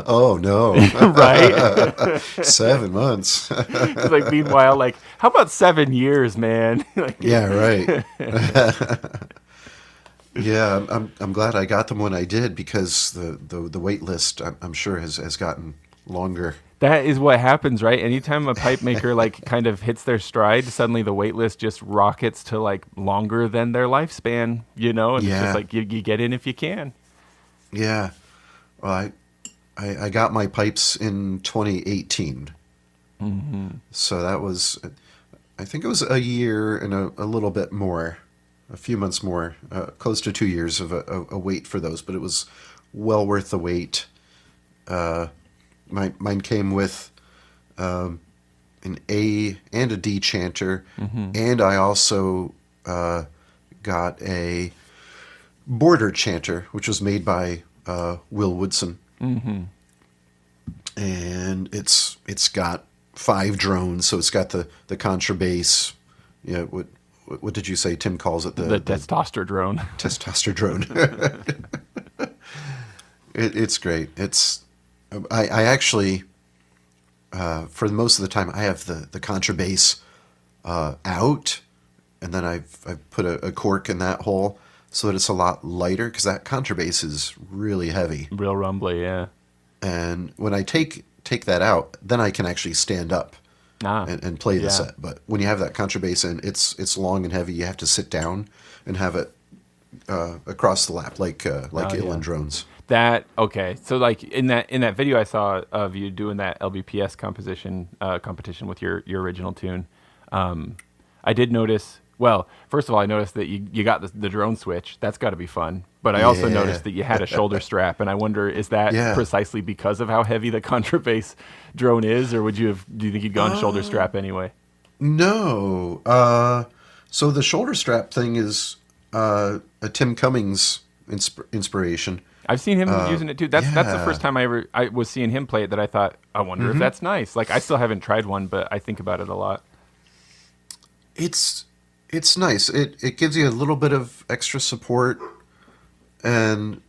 Oh no! Right? 7 months. It's like, meanwhile, like, how about 7 years, man? Like, yeah, right. Yeah, I'm glad I got them when I did, because the wait list, I'm sure has gotten longer. That is what happens, right? Anytime a pipe maker like kind of hits their stride, suddenly the wait list just rockets to like longer than their lifespan, and it's just like you get in if you can. Yeah. Well, I got my pipes in 2018. So that was, I think it was a year and a little bit more, a few months more, close to 2 years of a wait for those, but it was well worth the wait. Mine came with an A and a D chanter, and I also got a border chanter, which was made by Will Woodson, and it's got 5 drones, so it's got the contrabass. Yeah, what did you say? Tim calls it the testosterone. Testosterone. It's great. I actually, for most of the time, I have the contrabass out, and then I've put a cork in that hole so that it's a lot lighter, because that contrabass is really heavy. Real rumbly, yeah. And when I take that out, then I can actually stand up and play the set. But when you have that contrabass in, it's long and heavy. You have to sit down and have it across the lap, like uilleann drones. Okay. So like in that video I saw of you doing that LBPS competition with your original tune, I did notice. Well, first of all, I noticed that you got the drone switch. That's got to be fun. But I also noticed that you had a shoulder strap, and I wonder, is that precisely because of how heavy the contrabass drone is, or do you think you'd gone shoulder strap anyway? No. So the shoulder strap thing is a Tim Cummings inspiration. I've seen him using it too. That's the first time I was seeing him play it that I thought, I wonder if that's nice. Like, I still haven't tried one, but I think about it a lot. It's nice. It gives you a little bit of extra support, and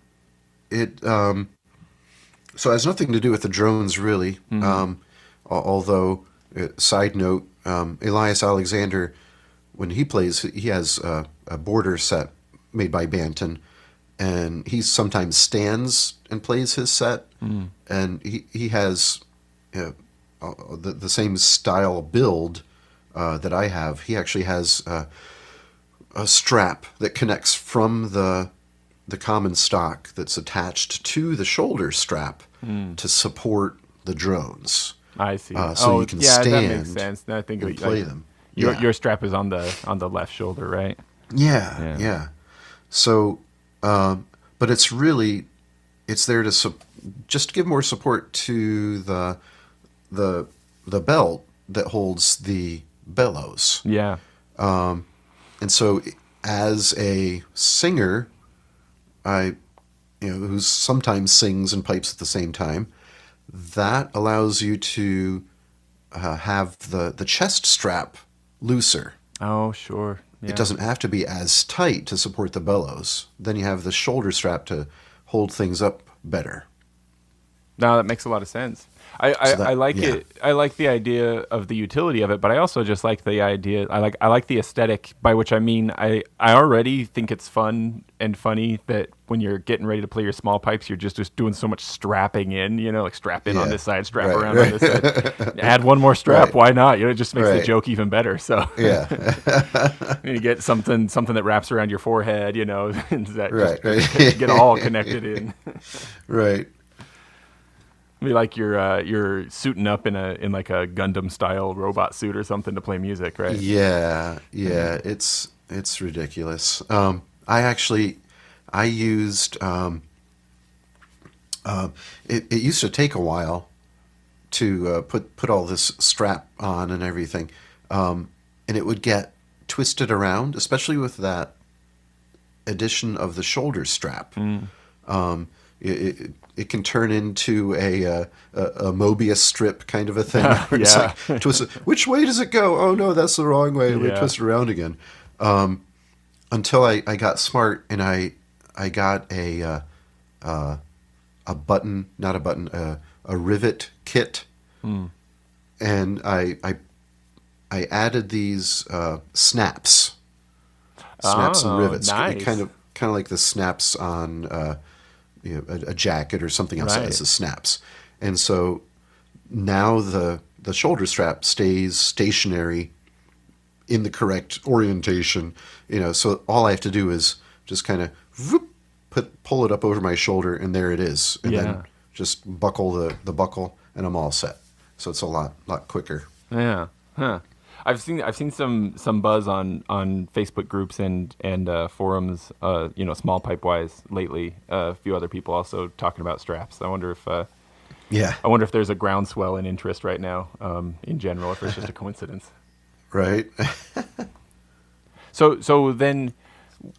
it so it has nothing to do with the drones really. Although, side note, Elias Alexander, when he plays, he has a border set made by Banton, and he sometimes stands and plays his set, and he has the same style build that I have. He actually has a strap that connects from the common stock that's attached to the shoulder strap to support the drones. I see. So you can stand that makes sense. Now I think and play them. Your strap is on the left shoulder, right? Yeah. So, but it's there to just give more support to the belt that holds the bellows. Yeah. And so as a singer, who sometimes sings and pipes at the same time, that allows you to have the chest strap looser. Oh, sure. Yeah. It doesn't have to be as tight to support the bellows. Then you have the shoulder strap to hold things up better. No, that makes a lot of sense. I like it. I like the idea of the utility of it, but I also just like the idea. I like the aesthetic, by which I mean I already think it's fun and funny that when you're getting ready to play your small pipes, you're just doing so much strapping in. Like strap in on this side, strap around on this side. Add one more strap. Why not? It just makes the joke even better. So you get something that wraps around your forehead. And that get all connected in. Right. Be like you're suiting up in like a Gundam style robot suit or something to play music, right? Yeah, it's ridiculous. I used it used to take a while to put all this strap on and everything, and it would get twisted around, especially with that addition of the shoulder strap. It can turn into a Mobius strip kind of a thing. Where it's like, twisted. Which way does it go? Oh no, that's the wrong way. We twist it around again. Until I got smart and I got a button, not a button, a rivet kit, and I added these snaps and rivets, nice. kind of like the snaps on. A jacket or something else that has the snaps. And so now the shoulder strap stays stationary in the correct orientation, so all I have to do is just kind of pull it up over my shoulder, and there it is. And then just buckle the buckle, and I'm all set. so it's a lot quicker. Yeah. Huh. I've seen some buzz on Facebook groups and forums, small pipe wise lately. A few other people also talking about straps. Yeah, I wonder if there's a groundswell in interest right now, in general, if it's just a coincidence. right. So then,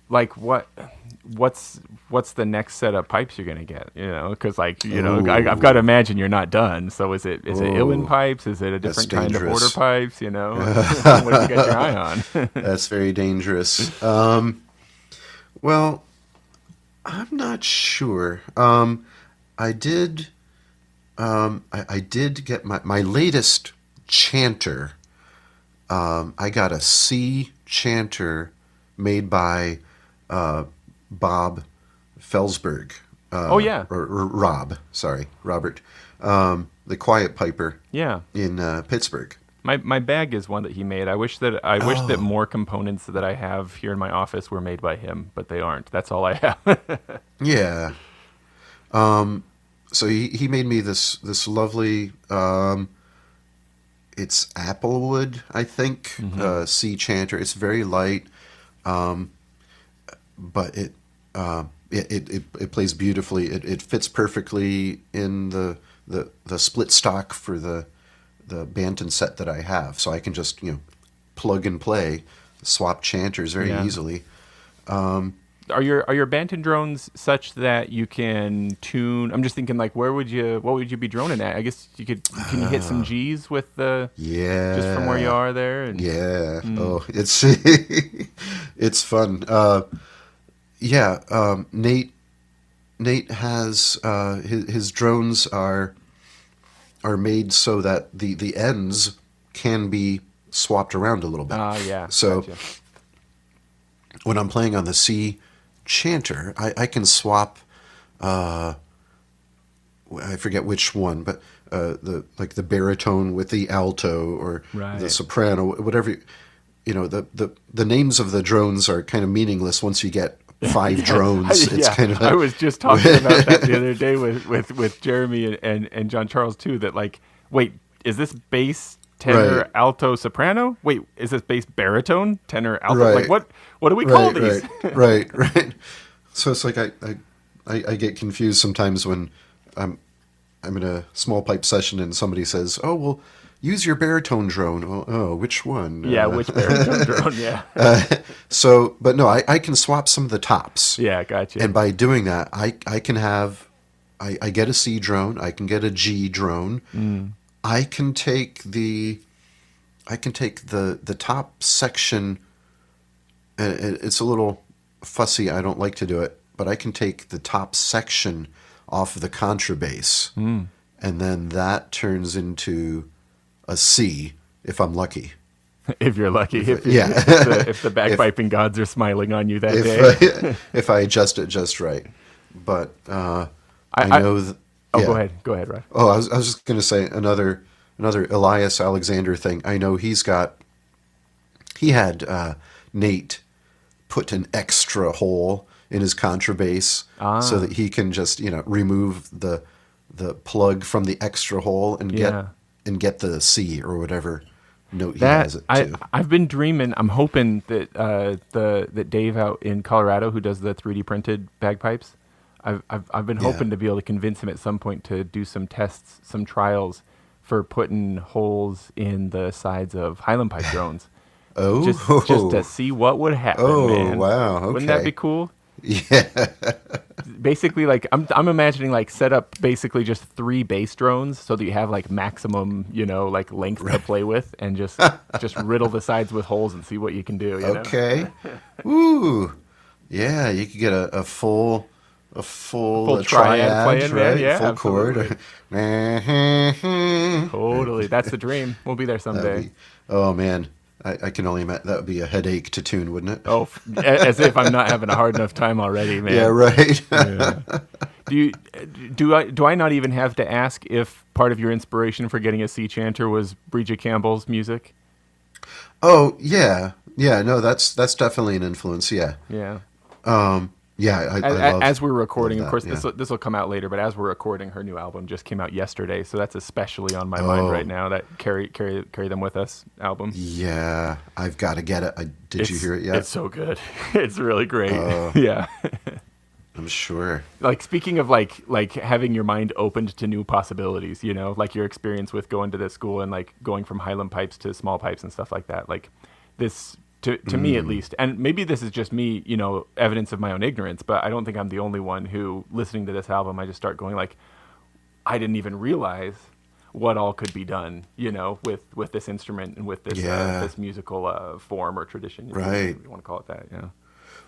like, what's the next set of pipes you're gonna get? Because I've got to imagine you're not done. So is it uilleann pipes? Is it a different kind of border pipes? What have you got your eye on? That's very dangerous. Well, I'm not sure. I did. I did get my latest chanter. I got a C chanter made by Bob Felsberg. Oh yeah, or Rob. Sorry, Robert. The quiet piper. Yeah. In Pittsburgh. My bag is one that he made. I wish that more components that I have here in my office were made by him, but they aren't. That's all I have. Yeah. So he made me this lovely, it's applewood, I think, C chanter. It's very light, but it plays beautifully. It fits perfectly in the split stock for the Banton set that I have. So I can just plug and play, swap chanters very easily. Are your Banton drones such that you can tune? I'm just thinking, like, what would you be droning at? I guess you could. Can you hit some G's with the? Yeah. Just from where you are there. Yeah. Oh, it's it's fun. Nate has his drones are made so that the ends can be swapped around a little bit. Yeah. So gotcha. When I'm playing on the C chanter, I can swap. I forget which one, but the baritone with the alto or the soprano, whatever. The names of the drones are kind of meaningless once you get 5 drones. It's kind of I was just talking about that the other day with Jeremy and John Charles too. That, like, wait, is this bass, tenor, alto, soprano? Wait, is this bass, baritone, tenor, alto? Right. Like, what do we call these? Right. So it's like I get confused sometimes when I'm in a small pipe session and somebody says, "Oh, well, use your baritone drone." Oh, which one? Yeah, which baritone drone? Yeah. But no, I can swap some of the tops. Yeah, gotcha. And by doing that, I can have, I get a C drone, I can get a G drone. I can take the top section, and it's a little fussy. I don't like to do it, but I can take the top section off of the contrabass, and then that turns into a C if I'm lucky. If you're lucky, if the bagpiping gods are smiling on you that day, if I adjust it just right. But I know that. Go ahead, Rod. Oh, I was just going to say another Elias Alexander thing. I know he had Nate put an extra hole in his contrabass so that he can just remove the plug from the extra hole and get the C or whatever note he has it to. I've been dreaming. I'm hoping that that Dave out in Colorado, who does the 3D printed bagpipes, I've been hoping to be able to convince him at some point to do some tests, some trials for putting holes in the sides of highland pipe drones. Just to see what would happen. Man. Wow! Okay. Wouldn't that be cool? Yeah. Basically, like I'm imagining, like, set up basically just 3 bass drones so that you have, like, maximum like length to play with, and just riddle the sides with holes and see what you can do. Okay. Ooh. Yeah, you could get a full triad playing, right? Yeah, full chord. Totally, that's the dream. We'll be there someday. Oh man, I can only imagine that would be a headache to tune, wouldn't it? Oh, as if I'm not having a hard enough time already, man. Yeah, right. Do I not even have to ask if part of your inspiration for getting a sea chanter was Bridget Campbell's music? Oh yeah. No, that's definitely an influence. Yeah. Yeah. Yeah, I love As we're recording, of that, course, yeah. this will come out later. But as we're recording, her new album just came out yesterday, so that's especially on my mind right now. That carry them with us album. Yeah, I've got to get it. Did you hear it yet? It's so good. It's really great. Yeah. I'm sure. Like speaking of like having your mind opened to new possibilities, you know, like your experience with going to this school and like going from highland pipes to small pipes and stuff like that. Like this to me at least, and maybe this is just me, you know, evidence of my own ignorance, but I don't think I'm the only one who, listening to this album, I just start going like, I didn't even realize what all could be done, you know, with this instrument and with this this musical form or tradition, Right. if you want to call it that. Yeah.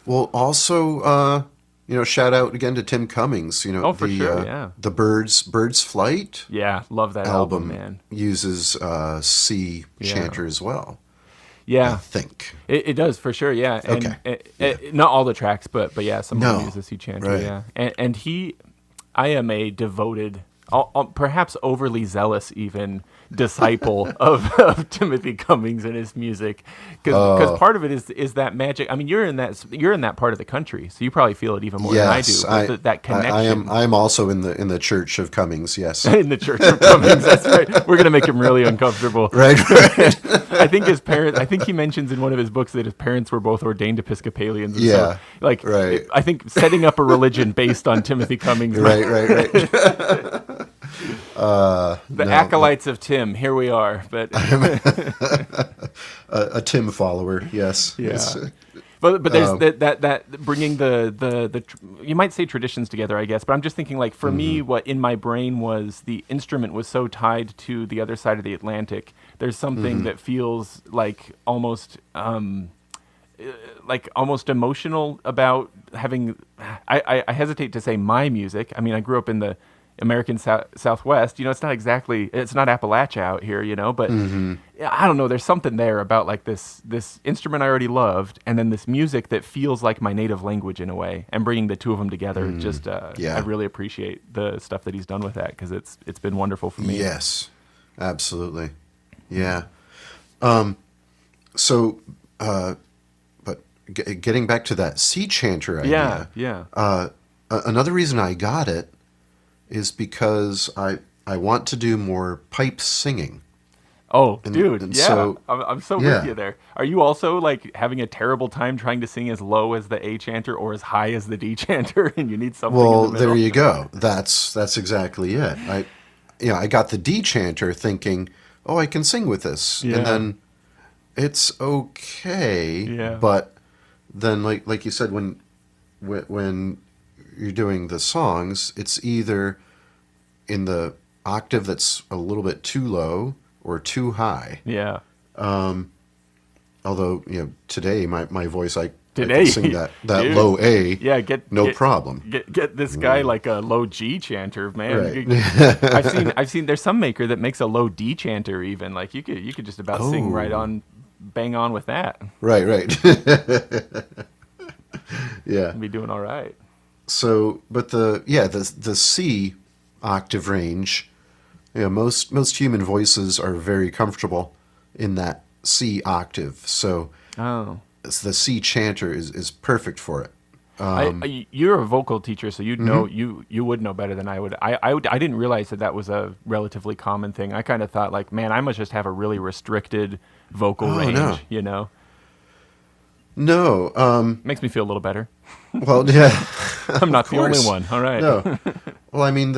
Well, also, you know, shout out again to Tim Cummings. You know, Oh, for sure, yeah. the Birds Flight Yeah, love that album, man. uses C chanter as well. Yeah, I think it does for sure. Yeah, and Okay. not all the tracks, but yeah, some of No. them use the sea chanter. Right. Yeah, and I am a devoted, perhaps overly zealous even disciple of Timothy Cummings and his music, because part of it is that magic. I mean, you're in that part of the country, so you probably feel it even more than I do. But that connection. I am also in the Church of Cummings. Yes. In the Church of Cummings, that's right. We're gonna make him really uncomfortable. Right. I think his parents. I think he mentions in one of his books that his parents were both ordained Episcopalians. And Yeah, so, like, right. I think setting up a religion based on Timothy Cummings. Right. The acolytes of Tim. Here we are. But A Tim follower. Yes. yeah. Yes. But there's that bringing the you might say traditions together, I guess. But I'm just thinking, like, for me, what in my brain was the instrument was so tied to the other side of the Atlantic. There's something that feels like almost emotional about having. I hesitate to say my music. I mean, I grew up in the American Southwest. You know, it's not Appalachia out here, you know, but I don't know. There's something there about like this instrument I already loved, and then this music that feels like my native language in a way, and bringing the two of them together. I really appreciate the stuff that he's done with that, because it's been wonderful for me. Yes, absolutely. Yeah. But getting back to that sea chanter idea. Yeah. Another reason I got it is because I want to do more pipe singing. Oh, dude, yeah. so- I'm so yeah. with you there. Are you also like having a terrible time trying to sing as low as the A chanter or as high as the D chanter, and you need something Well, in the middle? there you go. That's exactly it. I got the D chanter thinking, oh, I can sing with this, Yeah. and then it's okay. Yeah. But then, like you said, when you're doing the songs, it's either in the octave that's a little bit too low or too high. Yeah. Although, you know, today my voice, I Today, can sing that dude. low A. Yeah, no problem. Get this guy like a low G chanter, man. Right. I've seen there's some maker that makes a low D chanter even. Like you could just about sing right on, bang on with that. Right. Yeah. And be doing all right. So, but the C octave range, you know, most human voices are very comfortable in that C octave. So, Oh. the C chanter is perfect for it. You're a vocal teacher, so you'd know you would know better than I would. I didn't realize that was a relatively common thing. I kind of thought like, man, I must just have a really restricted vocal range. No. You know, No. makes me feel a little better. Well, yeah. I'm not the only course. one. All right. No. Well, I mean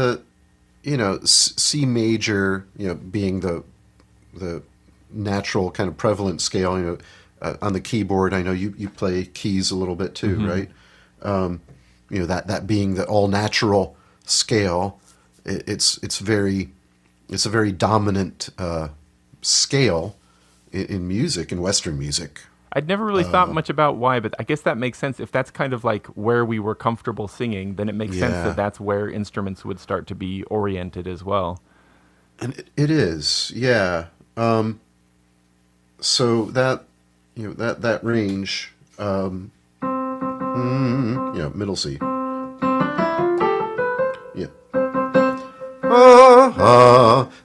C major, you know, being the natural kind of prevalent scale, you know, on the keyboard. I know you play keys a little bit too, right? You know, that being the all natural scale, it's a very dominant scale in music, in Western music. I'd never really thought much about why, but I guess that makes sense. If that's kind of like where we were comfortable singing, then it makes sense Yeah. that that's where instruments would start to be oriented as well. And it is, yeah. So that, you know, that range, you know, middle C. Yeah.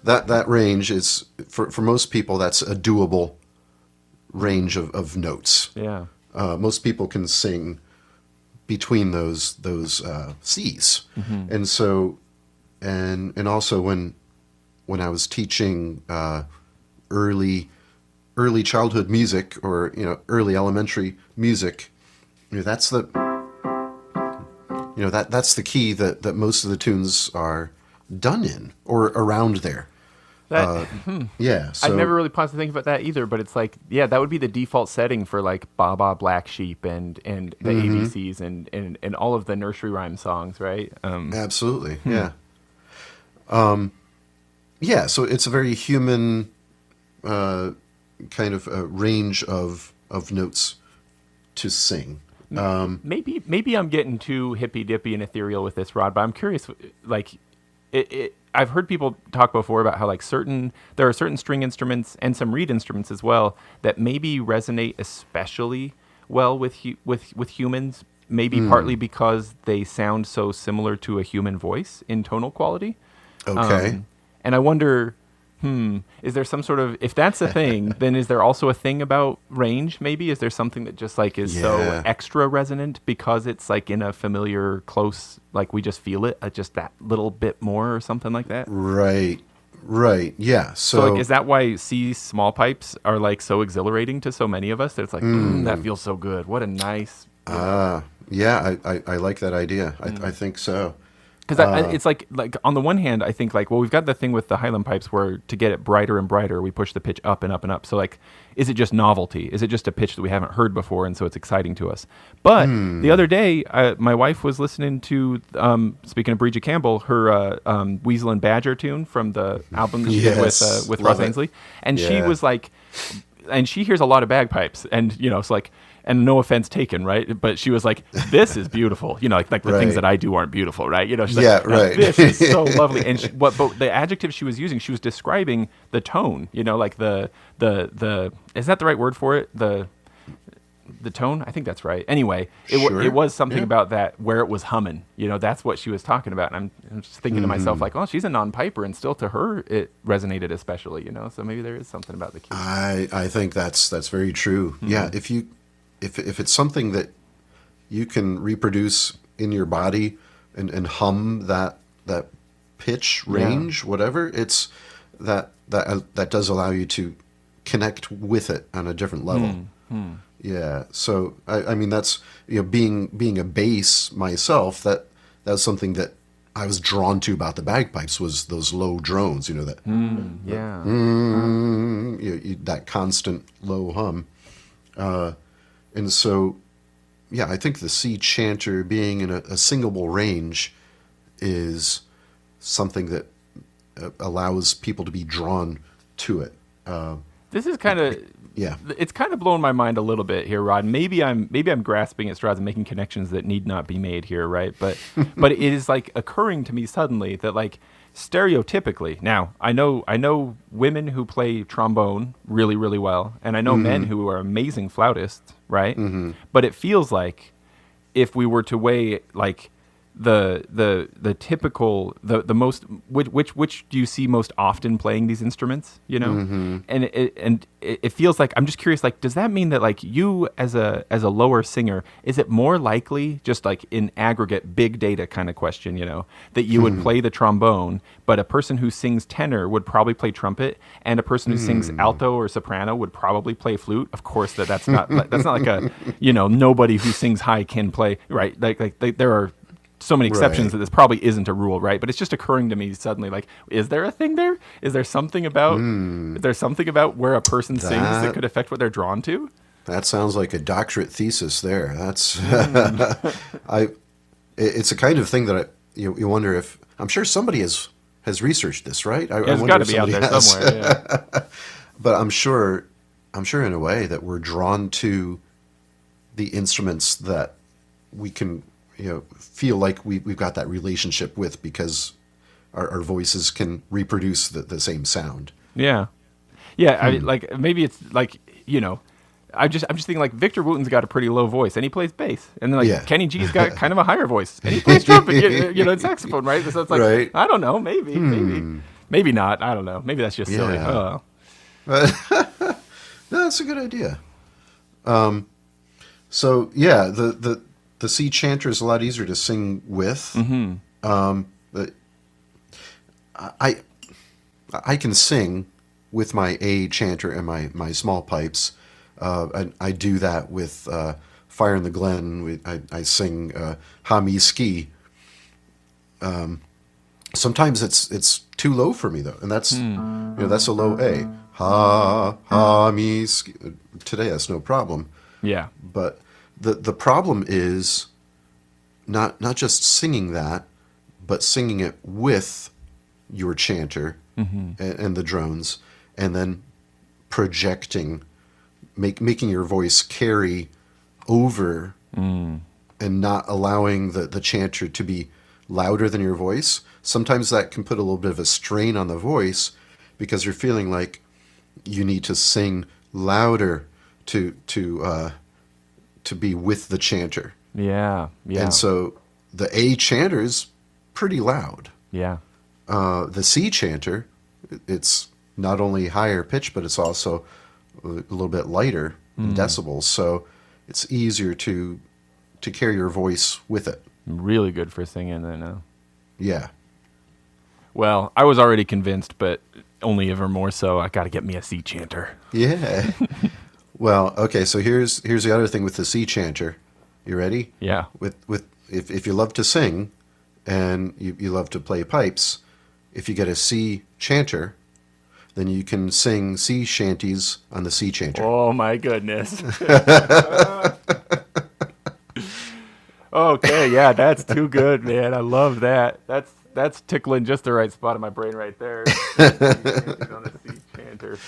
That range is, for most people, that's a doable range of notes. Yeah. Most people can sing between those C's. And so and also when I was teaching early childhood music, or early elementary music, that's the key that most of the tunes are done in, or around there. That, Yeah, so I'd never really paused to think about that either, but it's like, yeah, that would be the default setting for like Baba Black Sheep and the ABCs and all of the nursery rhyme songs, right? absolutely, yeah. Yeah, so it's a very human kind of range of notes to sing. Maybe I'm getting too hippy dippy and ethereal with this, Rod, but I'm curious. Like, I've heard people talk before about how like there are certain string instruments and some reed instruments as well that maybe resonate especially well with humans. Maybe partly because they sound so similar to a human voice in tonal quality. Okay. And I wonder, is there some sort of, if that's a thing, then is there also a thing about range maybe? Is there something that just like is so extra resonant because it's like in a familiar, close, like we just feel it just that little bit more or something like that? Right. Yeah. So like, is that why C small pipes are like so exhilarating to so many of us? That it's like, that feels so good. What a nice. Yeah, I like that idea. I think so. Because it's like on the one hand, I think like, well, we've got the thing with the highland pipes where to get it brighter and brighter, we push the pitch up and up and up. So like, is it just novelty? Is it just a pitch that we haven't heard before, and so it's exciting to us? But the other day, my wife was listening to, speaking of Bridget Campbell, her Weasel and Badger tune from the album that she did with Ross Ainsley, and she was like, and she hears a lot of bagpipes, and it's like. And no offense taken, right? But she was like, "This is beautiful." Like the things that I do aren't beautiful, right? She's like, right. This is so lovely. And but the adjective she was using, she was describing the tone. Like the is that the right word for it? The tone? I think that's right. Anyway, it was something about that where it was humming. That's what she was talking about. And I'm just thinking to myself like, oh, she's a non-piper, and still to her it resonated especially. So maybe there is something about the key. I think that's very true. Yeah, if it's something that you can reproduce in your body and hum that pitch range, whatever, it's that does allow you to connect with it on a different level. Yeah. So I mean that's being a bass myself, that was something that I was drawn to about the bagpipes, was those low drones. That that constant low hum. And so, yeah, I think the C chanter being in a singable range is something that allows people to be drawn to it. This is kind of it's kind of blowing my mind a little bit here, Rod. Maybe I'm grasping at straws and making connections that need not be made here, right? But it is like occurring to me suddenly that like stereotypically, now I know women who play trombone really, really well, and I know men who are amazing flautists, right? But it feels like if we were to weigh like the typical the most which do you see most often playing these instruments, and it feels like, I'm just curious, like, does that mean that like you as a lower singer, is it more likely, just like in aggregate big data kind of question, that you would play the trombone, but a person who sings tenor would probably play trumpet, and a person who sings alto or soprano would probably play flute? Of course that's not like a nobody who sings high can play, right? Like there are so many exceptions that this probably isn't a rule, right? But it's just occurring to me suddenly, like, is there a thing there? Is there something about where a person sings that could affect what they're drawn to? That sounds like a doctorate thesis there. That's it's a kind of thing that you wonder if, I'm sure somebody has researched this, right? It's got to be out there somewhere. Yeah. But I'm sure in a way that we're drawn to the instruments that we can feel like we've got that relationship with, because our voices can reproduce the same sound. Yeah. I mean, like, maybe it's like, I'm just thinking like Victor Wooten's got a pretty low voice and he plays bass, and then like Kenny G's got kind of a higher voice and he plays trumpet, and saxophone, right? So it's like, I don't know, maybe not. I don't know. Maybe that's just silly. Oh. No, that's a good idea. So yeah, the C chanter is a lot easier to sing with. But I I can sing with my A chanter and my small pipes. I do that with Fire in the Glen. I sing Ha Mi Ski. Sometimes it's too low for me though, and that's a low A. Ha Mi Ski. Today that's no problem. Yeah. But the problem is not just singing that, but singing it with your chanter and the drones, and then projecting, making your voice carry over and not allowing the chanter to be louder than your voice. Sometimes that can put a little bit of a strain on the voice because you're feeling like you need to sing louder to be with the chanter. Yeah. Yeah. And so the A chanter is pretty loud. Yeah. The C chanter, it's not only higher pitch, but it's also a little bit lighter in decibels. So it's easier to carry your voice with it. Really good for singing then. Yeah. Well, I was already convinced, but only ever more so. I got to get me a C chanter. Yeah. Well, okay. So here's the other thing with the C chanter. You ready? Yeah. If you love to sing and you love to play pipes, if you get a C chanter, then you can sing sea shanties on the C chanter. Oh my goodness. Okay, yeah, that's too good, man. I love that. That's tickling just the right spot in my brain right there. On the sea chanter.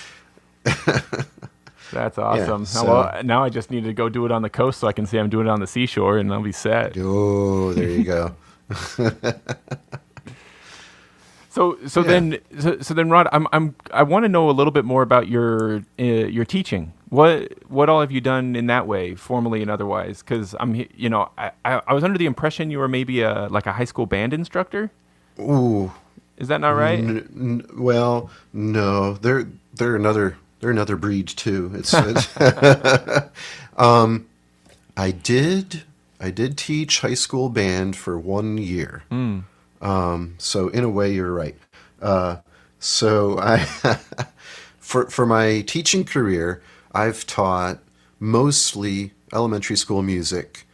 That's awesome. Yeah, so, well, now I just need to go do it on the coast so I can say I'm doing it on the seashore, and I'll be set. Oh, there you go. So then, Rod, I want to know a little bit more about your teaching. What all have you done in that way, formally and otherwise? Because I was under the impression you were maybe a high school band instructor. Ooh, is that not right? Well, no, they're another breed too. It's I did teach high school band for 1 year. So in a way, you're right. So I, for my teaching career, I've taught mostly elementary school music.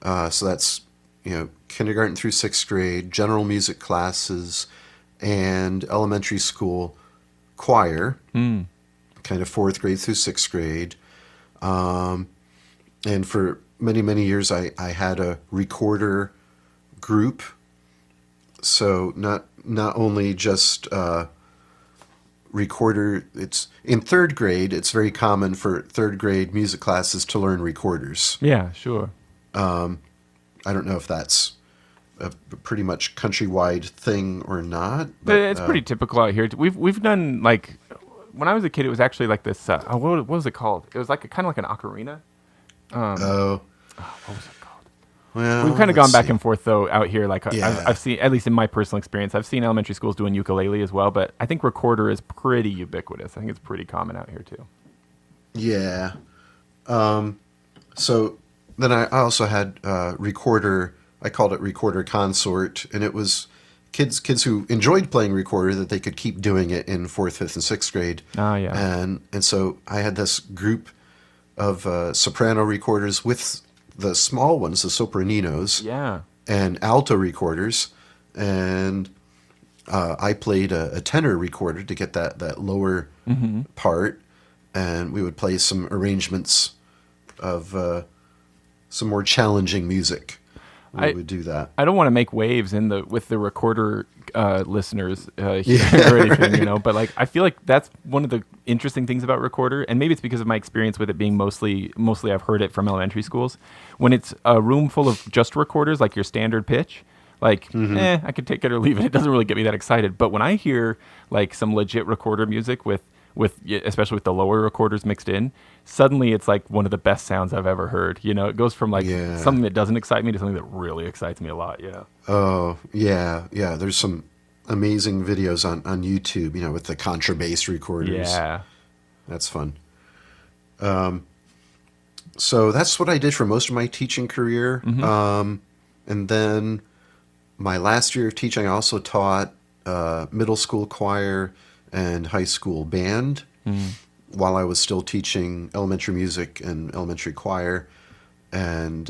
So that's, kindergarten through 6th grade, general music classes, and elementary school choir, kind of 4th grade through 6th grade. And for many, many years, I had a recorder group. So not only just recorder, it's in 3rd grade, it's very common for 3rd grade music classes to learn recorders. Yeah, sure. I don't know if that's a pretty much countrywide thing or not. But it's pretty typical out here. We've done, like, when I was a kid, it was actually like this, what was it called? It was like kind of like an ocarina. What was it called? Well, we've kind of gone back and forth though out here. Like Yeah. I've seen, at least in my personal experience, I've seen elementary schools doing ukulele as well. But I think recorder is pretty ubiquitous. I think it's pretty common out here too. Yeah. So then I also had recorder. I called it recorder consort, and it was kids who enjoyed playing recorder that they could keep doing it in 4th, 5th, and 6th grade. Oh yeah. And so I had this group of soprano recorders with the small ones, the sopraninos, Yeah. and alto recorders, and I played a tenor recorder to get that lower part, and we would play some arrangements of some more challenging music. We would do that. I don't want to make waves with the recorder listeners here or anything, but like I feel like that's one of the interesting things about recorder, and maybe it's because of my experience with it being mostly I've heard it from elementary schools. When it's a room full of just recorders, like your standard pitch, like I could take it or leave it. It doesn't really get me that excited. But when I hear like some legit recorder music with especially with the lower recorders mixed in, suddenly it's like one of the best sounds I've ever heard. It goes from like something that doesn't excite me to something that really excites me a lot. Oh, yeah. There's some amazing videos on YouTube, with the contrabass recorders. Yeah. That's fun. So that's what I did for most of my teaching career. And then my last year of teaching, I also taught middle school choir and high school band while I was still teaching elementary music and elementary choir. And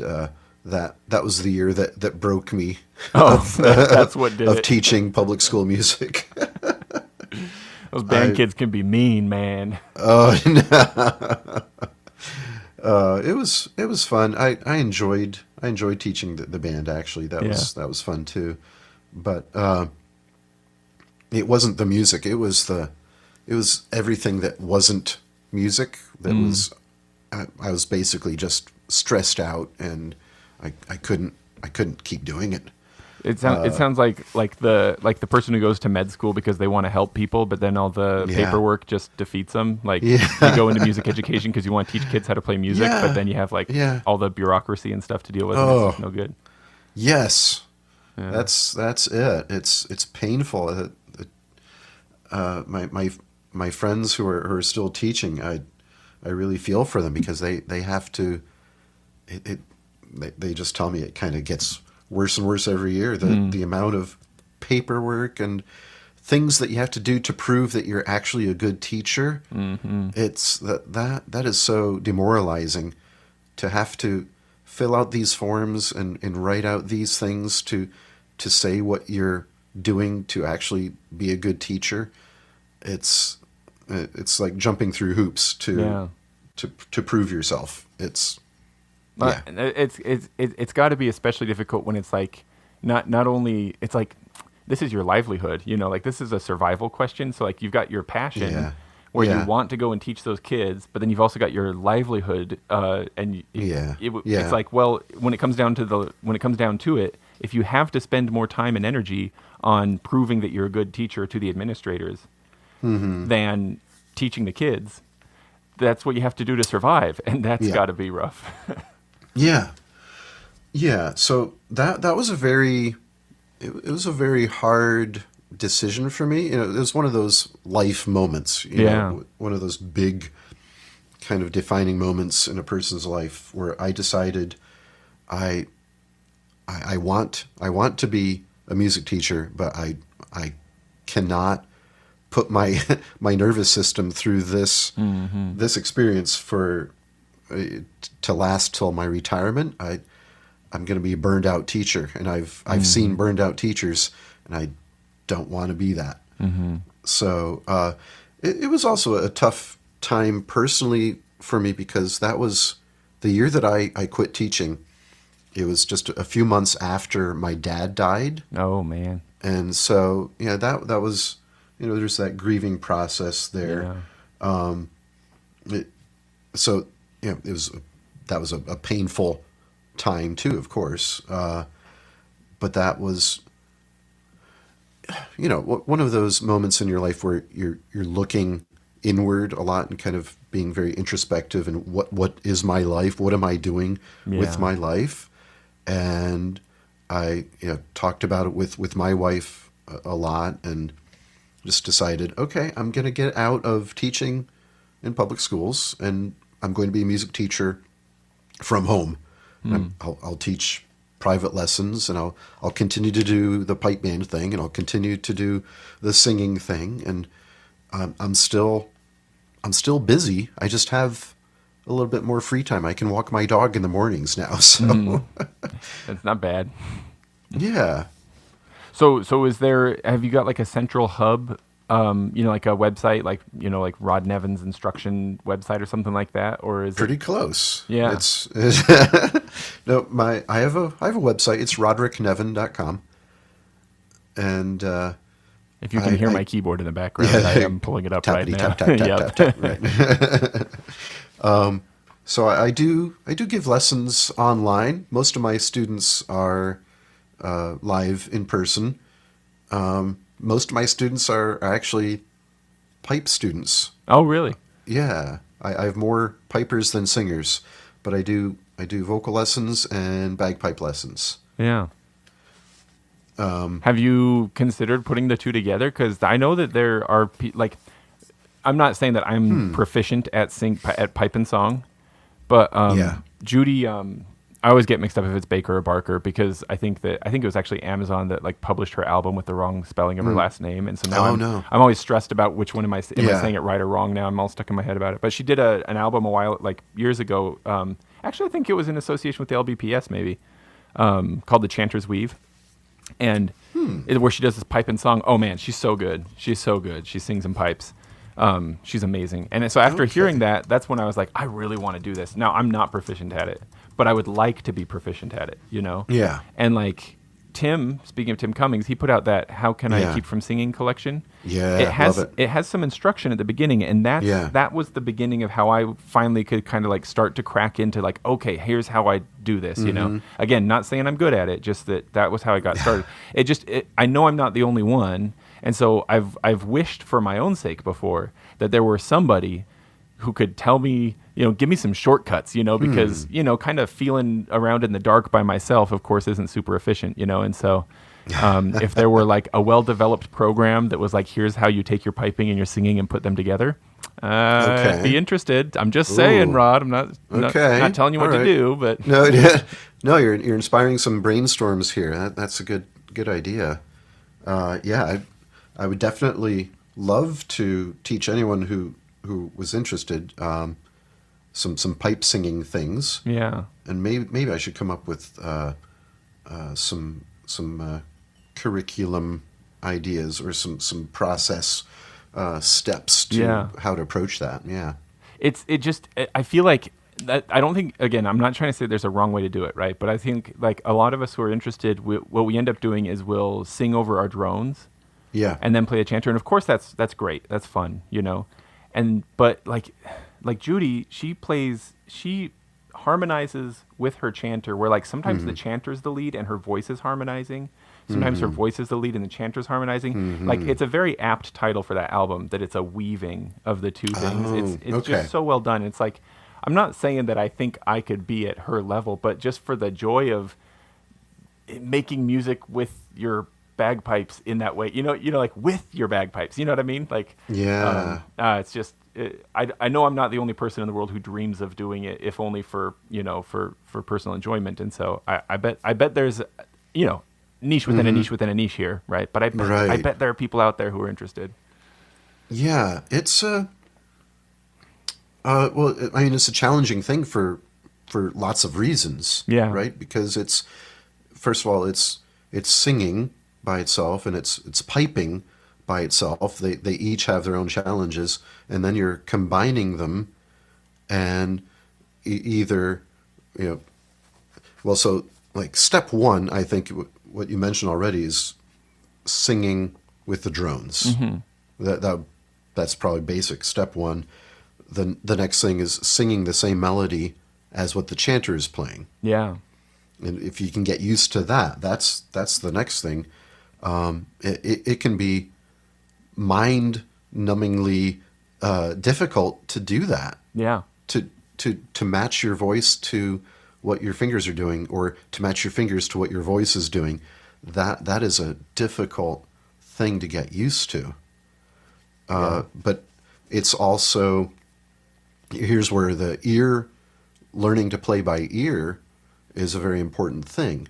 that was the year that broke me Oh, that's what did of it. teaching public school music. Those band kids can be mean, man. It was fun. I enjoyed teaching the band. Actually, Yeah. that was fun too. But it wasn't the music. It was everything that wasn't music. That was I was basically just stressed out, and I couldn't keep doing it. It sounds like the person who goes to med school because they want to help people, but then all the Yeah. paperwork just defeats them. Like Yeah. you go into music education because you want to teach kids how to play music, Yeah. but then you have like Yeah. all the bureaucracy and stuff to deal with, and it's just no good. Yes, Yeah. that's it. It's painful. My friends who are still teaching, I really feel for them because they have to. They just tell me it kind of gets worse and worse every year. The amount of paperwork and things that you have to do to prove that you're actually a good teacher. It's that is so demoralizing to have to fill out these forms and write out these things to say what you're doing to actually be a good teacher. It's like jumping through hoops Yeah. to prove yourself. It's It's got to be especially difficult when it's like not only it's like this is your livelihood, like this is a survival question. So like you've got your passion Yeah. where Yeah. you want to go and teach those kids, but then you've also got your livelihood, and Yeah. it's Yeah. like, well, when it comes down to it, if you have to spend more time and energy on proving that you're a good teacher to the administrators than teaching the kids, that's what you have to do to survive, and that's Yeah. got to be rough. Yeah. Yeah. So that was it was a very hard decision for me. It was one of those life moments, Yeah. one of those big kind of defining moments in a person's life where I decided I want to be a music teacher, but I cannot put my my nervous system through this experience for to last till my retirement. I'm going to be a burned out teacher, and I've seen burned out teachers, and I don't want to be that. So it was also a tough time personally for me because that was the year that I quit teaching. It was just a few months after my dad died. Oh man. And so, that was, there's that grieving process there. Yeah. So, that was a painful time too, of course. But that was, one of those moments in your life where you're looking inward a lot and kind of being very introspective and what is my life? What am I doing with Yeah. my life? And I talked about it with my wife a lot and just decided, okay, I'm going to get out of teaching in public schools and I'm going to be a music teacher from home. I'll teach private lessons and I'll continue to do the pipe band thing and I'll continue to do the singing thing. And I'm still busy. I just have a little bit more free time. I can walk my dog in the mornings now. So That's not bad. yeah. So have you got like a central hub, like a website, like Rod Nevin's instruction website or something like that? Or is Pretty it? close. Yeah. It's no, I have a website. It's rodericknevin.com. And If you can hear my keyboard in the background, I am pulling it up right tappity now. tap tap tap Yep. tap tap. Right. So I do give lessons online. Most of my students are live in person. Most of my students are actually pipe students. Oh, really? Yeah, I have more pipers than singers, but I do vocal lessons and bagpipe lessons. Yeah. Have you considered putting the two together? Because I know that there are I'm not saying that I'm proficient at pipe and song, But Yeah. Judy, I always get mixed up if it's Baker or Barker because I think it was actually Amazon that like published her album with the wrong spelling of her last name, and so now No. I'm always stressed about which one am I Yeah. saying it right or wrong now. I'm all stuck in my head about it. But she did an album years ago. Actually, I think it was in association with the LBPS maybe, called The Chanter's Weave, and where she does this pipe and song. Oh man, she's so good. She's so good. She sings in pipes. She's amazing. And so after hearing that, that's when I was like, I really want to do this. Now I'm not proficient at it, but I would like to be proficient at it, you know? Yeah. And like speaking of Tim Cummings, he put out that How Can I Keep From Singing collection. Yeah, love it has some instruction at the beginning, and that was the beginning of how I finally could kind of like start to crack into like, okay, here's how I do this, you know? Again, not saying I'm good at it, just that was how I got started. I know I'm not the only one, and so I've wished for my own sake before that there were somebody who could tell me, you know, give me some shortcuts, you know, because, you know, kind of feeling around in the dark by myself, of course, isn't super efficient, you know. And so if there were like a well-developed program that was like, here's how you take your piping and your singing and put them together, I'd be interested. I'm just saying, Rod, I'm not telling you what to do, but no, you're inspiring some brainstorms here. That's a good idea. I would definitely love to teach anyone who was interested some pipe singing things. Yeah. And maybe I should come up with some curriculum ideas or some process steps to how to approach that. Yeah. I feel like that, I don't think, again, I'm not trying to say there's a wrong way to do it, right? But I think like a lot of us who are interested, what we end up doing is we'll sing over our drones. Yeah. And then play a chanter, and of course that's great. That's fun, you know. But like Judy, she harmonizes with her chanter, where like sometimes the chanter's the lead and her voice is harmonizing. Sometimes her voice is the lead and the chanter's harmonizing. Like it's a very apt title for that album, that it's a weaving of the two things. It's just so well done. It's like, I'm not saying that I think I could be at her level, but just for the joy of making music with your bagpipes in that way, you know, like with your bagpipes, you know what I mean? Like, it's just, I know I'm not the only person in the world who dreams of doing it, if only for, you know, for personal enjoyment. And so I bet there's, you know, niche within a niche within a niche here, right? But I bet there are people out there who are interested. Yeah, it's well, I mean, it's a challenging thing for lots of reasons. Yeah. Right? Because it's, first of all, it's singing by itself, and it's piping by itself. They each have their own challenges, and then you're combining them, and either, you know, well, so like step one, I think what you mentioned already is singing with the drones. That's probably basic. Step one. The next thing is singing the same melody as what the chanter is playing. Yeah. And if you can get used to that, that's the next thing. It can be mind-numbingly difficult to do that. Yeah. To match your voice to what your fingers are doing, or to match your fingers to what your voice is doing. That is a difficult thing to get used to. But it's also, here's where the learning to play by ear is a very important thing.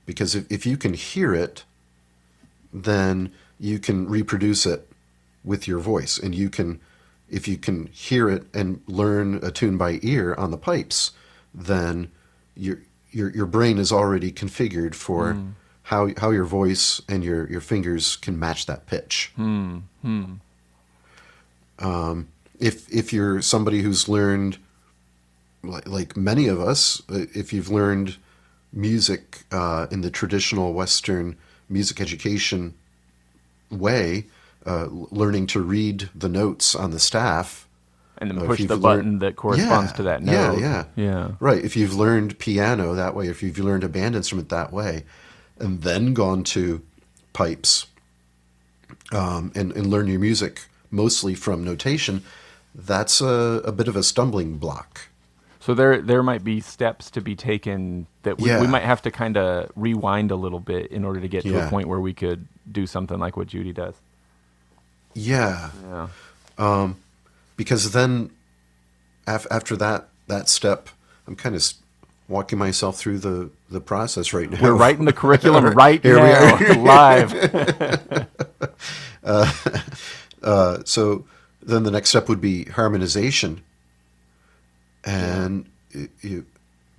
Because if you can hear it, then you can reproduce it with your voice. And if you can hear it and learn a tune by ear on the pipes, then your brain is already configured for how your voice and your fingers can match that pitch. If you're somebody who's learned, like many of us, if you've learned music in the traditional Western music education way, learning to read the notes on the staff, and then push the button that corresponds to that note. Yeah. Right. If you've learned piano that way, if you've learned a band instrument that way, and then gone to pipes and learn your music mostly from notation, that's a bit of a stumbling block. So there might be steps to be taken that we might have to kind of rewind a little bit in order to get to a point where we could do something like what Judy does. Yeah. Because then after that step, I'm kind of walking myself through the process right now. We're writing the curriculum right Here now, we are. live. So then the next step would be harmonization, and you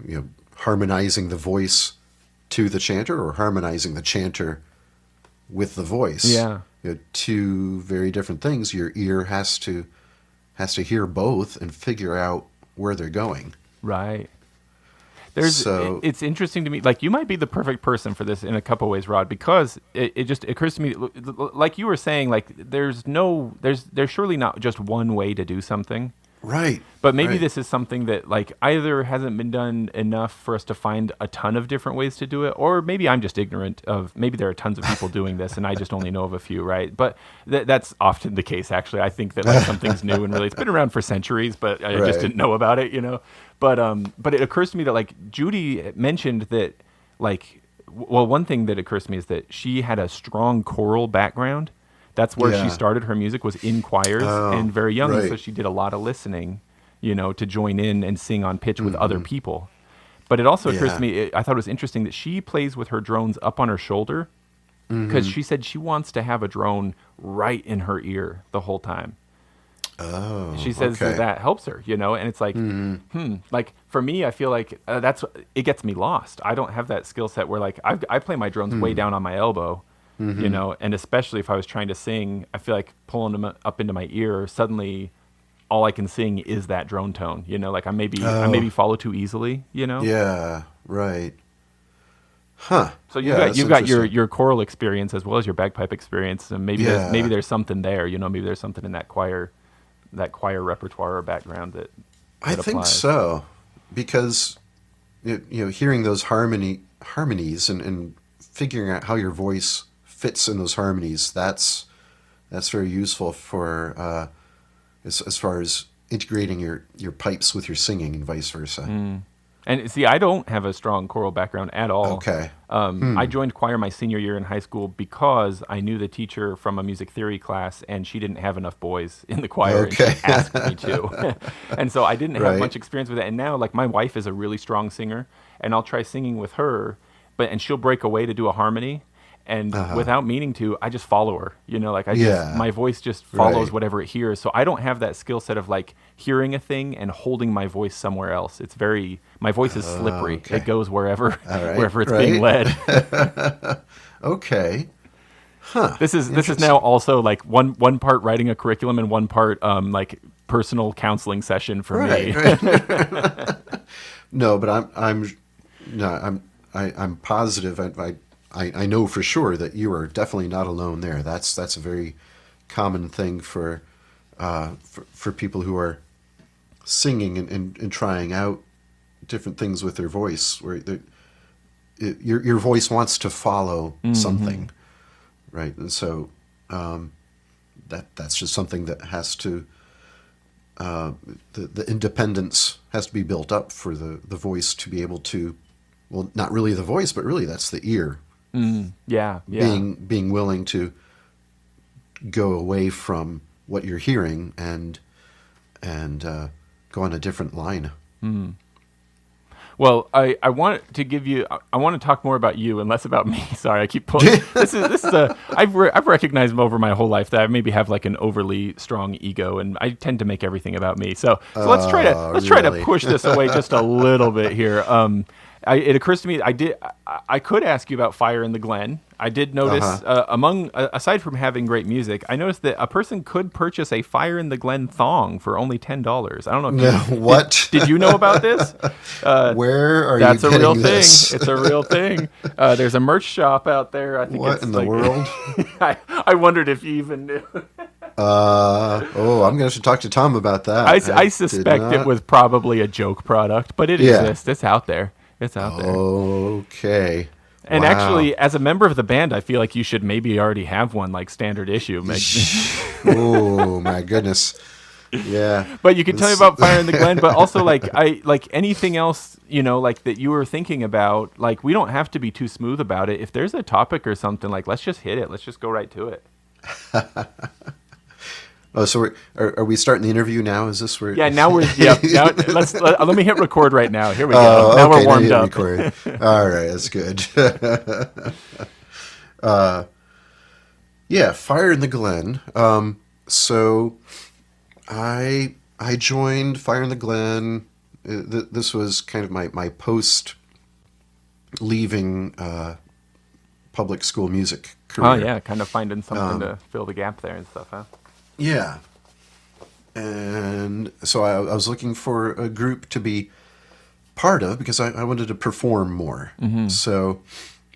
know, harmonizing the voice to the chanter, or harmonizing the chanter with the voice. Yeah. You know, two very different things. Your ear has to hear both and figure out where they're going. Right. It's interesting to me. Like, you might be the perfect person for this in a couple ways, Rod, because it just occurs to me, like you were saying, like there's surely not just one way to do something. Right. But maybe right. this is something that like either hasn't been done enough for us to find a ton of different ways to do it, or maybe I'm just ignorant of, maybe there are tons of people doing this and I just only know of a few, right? But that's often the case, actually. I think that like something's new and really, it's been around for centuries, but I just didn't know about it, you know? But it occurs to me that like Judy mentioned that like, well, one thing that occurs to me is that she had a strong choral background. That's where she started her music, was in choirs and very young. Right. So she did a lot of listening, you know, to join in and sing on pitch with other people. But it also occurs to me, I thought it was interesting that she plays with her drones up on her shoulder, because she said she wants to have a drone right in her ear the whole time. Oh, She says that helps her, you know, and it's like, like for me, I feel like it gets me lost. I don't have that skill set where like I play my drones way down on my elbow. You know, and especially if I was trying to sing, I feel like pulling them up into my ear, suddenly all I can sing is that drone tone, you know, like I maybe follow too easily, you know? Yeah, right. Huh. So you've got your choral experience as well as your bagpipe experience, and maybe there's something there, you know, maybe there's something in that choir repertoire or background that I think applies. so, because you know, hearing those harmonies and figuring out how your voice fits in those harmonies, that's very useful for as far as integrating your pipes with your singing and vice versa. And see, I don't have a strong choral background at all. Okay. I joined choir my senior year in high school because I knew the teacher from a music theory class, and she didn't have enough boys in the choir, and she asked me to. And so I didn't have much experience with it. And now, like, my wife is a really strong singer, and I'll try singing with her, and she'll break away to do a harmony. And without meaning to, I just follow her, you know, like my voice just follows whatever it hears. So I don't have that skill set of like hearing a thing and holding my voice somewhere else. My voice is slippery. Okay. It goes wherever it's being led. Okay. Huh. This is now also like one part writing a curriculum and one part like personal counseling session for me. Right. No, but I'm positive. I know for sure that you are definitely not alone there. That's a very common thing for people who are singing and trying out different things with their voice, where your voice wants to follow something, right? And so that's just something that has to the independence has to be built up for the voice to be able to, well, not really the voice, but really that's the ear. Being willing to go away from what you're hearing and go on a different line. Well, I want to talk more about you and less about me. Sorry, I keep pulling. This is I've recognized over my whole life that I maybe have like an overly strong ego, and I tend to make everything about me. So let's try to push this away just a little bit here. It occurs to me I could ask you about Fire in the Glen. I did notice aside from having great music, I noticed that a person could purchase a Fire in the Glen thong for only $10. I don't know if what? Did you know about this? Where are that's you a real getting thing. this? It's a real thing. There's a merch shop out there. I think What it's in the world? I wondered if you even knew. I'm going to have to talk to Tom about that. I suspect it was probably a joke product, but it exists. It's out there. It's out there. Okay. And Wow. actually, as a member of the band, I feel like you should maybe already have one, like standard issue. Oh my goodness. Yeah. But you can tell me about Fire in the Glen, but also like anything else, you know, like that you were thinking about. Like, we don't have to be too smooth about it. If there's a topic or something, like, let's just hit it. Let's just go right to it. Oh, so are we starting the interview now? Is this where? Yeah, now we're yep. Now let me hit record right now. Here we go. Oh, Now okay. we're Now warmed you hit up. record. All right, that's good. Yeah, Fire in the Glen. So I joined Fire in the Glen. This was kind of my post leaving public school music Oh career. yeah, kind of finding something to fill the gap there and stuff, huh? Yeah, and so I was looking for a group to be part of because I wanted to perform more. So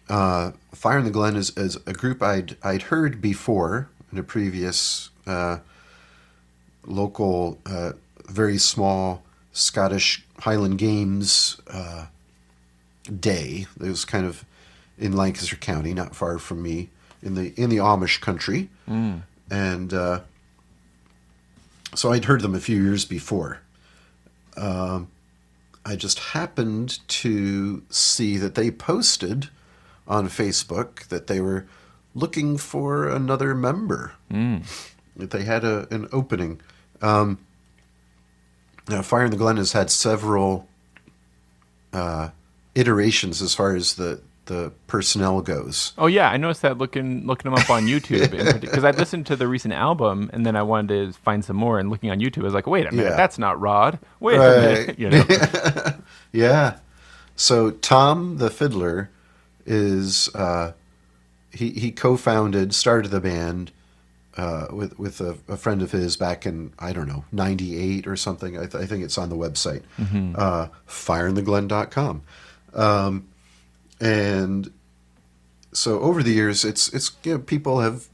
Fire in the Glen is a group I'd heard before in a previous local, very small Scottish Highland Games day. It was kind of in Lancaster County, not far from me, in the Amish country, and so I'd heard them a few years before. I just happened to see that they posted on Facebook that they were looking for another member. That they had an opening. Now, Fire in the Glen has had several iterations as far as the personnel goes. Oh yeah, I noticed that looking them up on YouTube because I listened to the recent album and then I wanted to find some more. And looking on YouTube, I was like, wait a minute, Yeah. that's not Rod. Wait a Right. minute, you know. Yeah. So Tom, the fiddler, is he co-founded, started the band with a friend of his back in, I don't know, 98 or something. I think it's on the website, fireintheglen.com. And so over the years, it's people have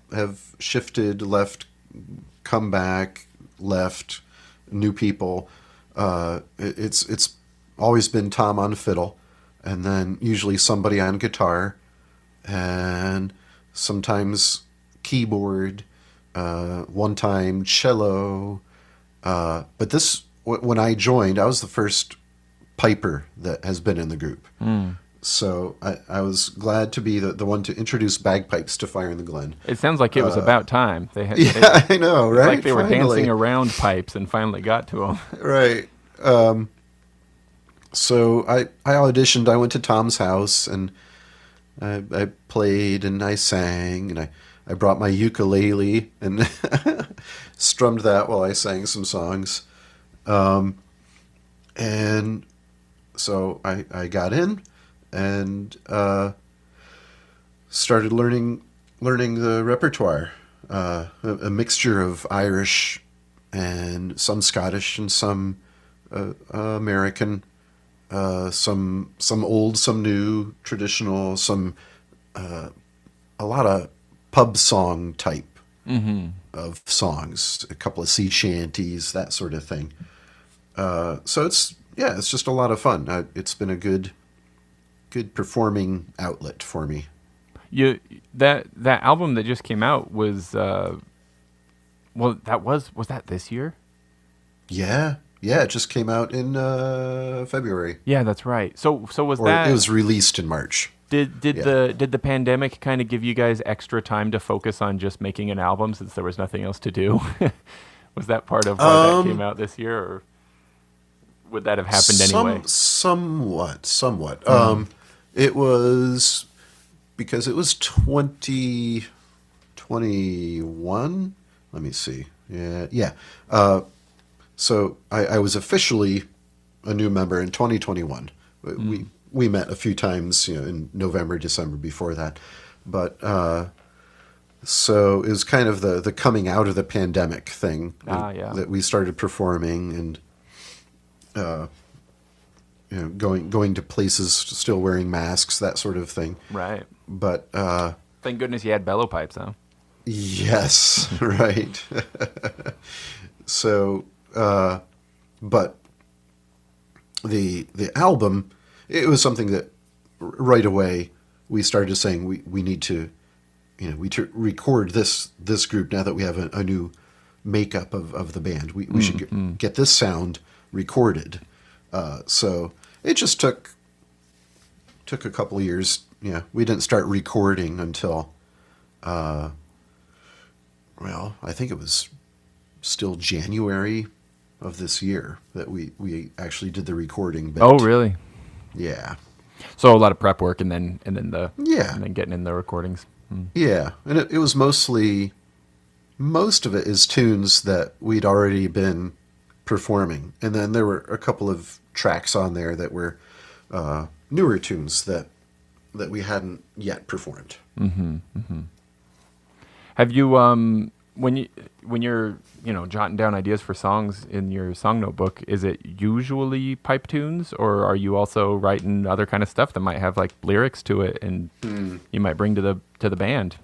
shifted, left, come back, left, new people. It's always been Tom on fiddle, and then usually somebody on guitar, and sometimes keyboard, one time cello. But when I joined, I was the first piper that has been in the group. So I was glad to be the one to introduce bagpipes to Fire in the Glen. It sounds like it was about time. Yeah, I know, right? It's like they were Finally. dancing around pipes and finally got to them. Right. So I auditioned. I went to Tom's house and I played and I sang and I brought my ukulele and strummed that while I sang some songs. And so I got in and started learning the repertoire, a mixture of Irish and some Scottish and some American, some old, some new, traditional, some a lot of pub song type of songs, a couple of sea shanties, that sort of thing. So it's just a lot of fun. It's been a good performing outlet for me. That album that just came out was was that this year? Yeah, it just came out in February. Yeah, that's right. So was Or that it was released in March. did the pandemic kind of give you guys extra time to focus on just making an album since there was nothing else to do? Was that part of why that came out this year, or would that have happened anyway? Somewhat. It was because it was 2021. Let me see. Yeah. So I was officially a new member in 2021. We met a few times, in November, December before that, but so it was kind of the coming out of the pandemic thing that we started performing and going to places, still wearing masks, that sort of thing. Right. But Thank goodness you had bellow pipes, though. yes, right. So, but the album, it was something that right away we started saying we need to, record this group now that we have a new makeup of the band. We should get this sound recorded. So it just took a couple of years. Yeah, we didn't start recording until, I think it was still January of this year that we actually did the recording bit. Oh, really? Yeah. So a lot of prep work and then Yeah. and then getting in the recordings. Yeah. And it was mostly, most of it is tunes that we'd already been performing. And then there were a couple of tracks on there that were newer tunes that we hadn't yet performed. Have you when you're jotting down ideas for songs in your song notebook, is it usually pipe tunes, or are you also writing other kind of stuff that might have like lyrics to it and you might bring to the band?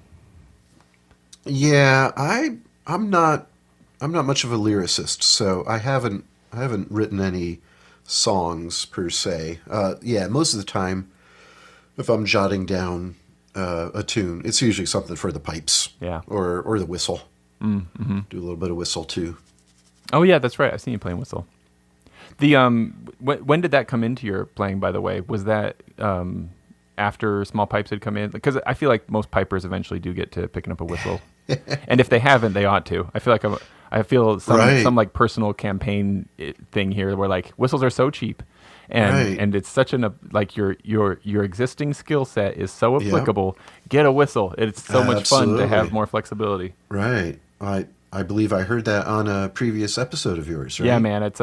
Yeah, I'm not much of a lyricist, so I haven't written any songs per se. Yeah, most of the time, if I'm jotting down a tune, it's usually something for the pipes, Yeah. or the whistle. Mm-hmm. Do a little bit of whistle too. Oh yeah, that's right. I've seen you playing whistle. The when did that come into your playing? By the way, was that after small pipes had come in? Because I feel like most pipers eventually do get to picking up a whistle, and if they haven't, they ought to. I feel like I feel some like personal campaign thing here where like whistles are so cheap, and it's such like your existing skill set is so applicable. Yep. Get a whistle. It's so much fun to have more flexibility. Right. I believe I heard that on a previous episode of yours, right? Yeah, man, that's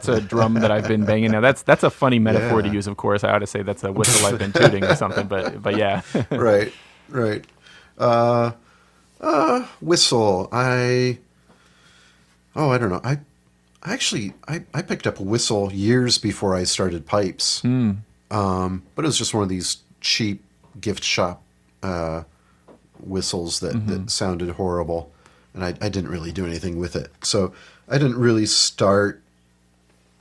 a drum that I've been banging now. That's a funny metaphor to use, of course. I ought to say that's a whistle I've been tooting or something, but yeah. Right. Whistle. I don't know. I picked up a whistle years before I started pipes. But it was just one of these cheap gift shop whistles that sounded horrible. And I didn't really do anything with it. So I didn't really start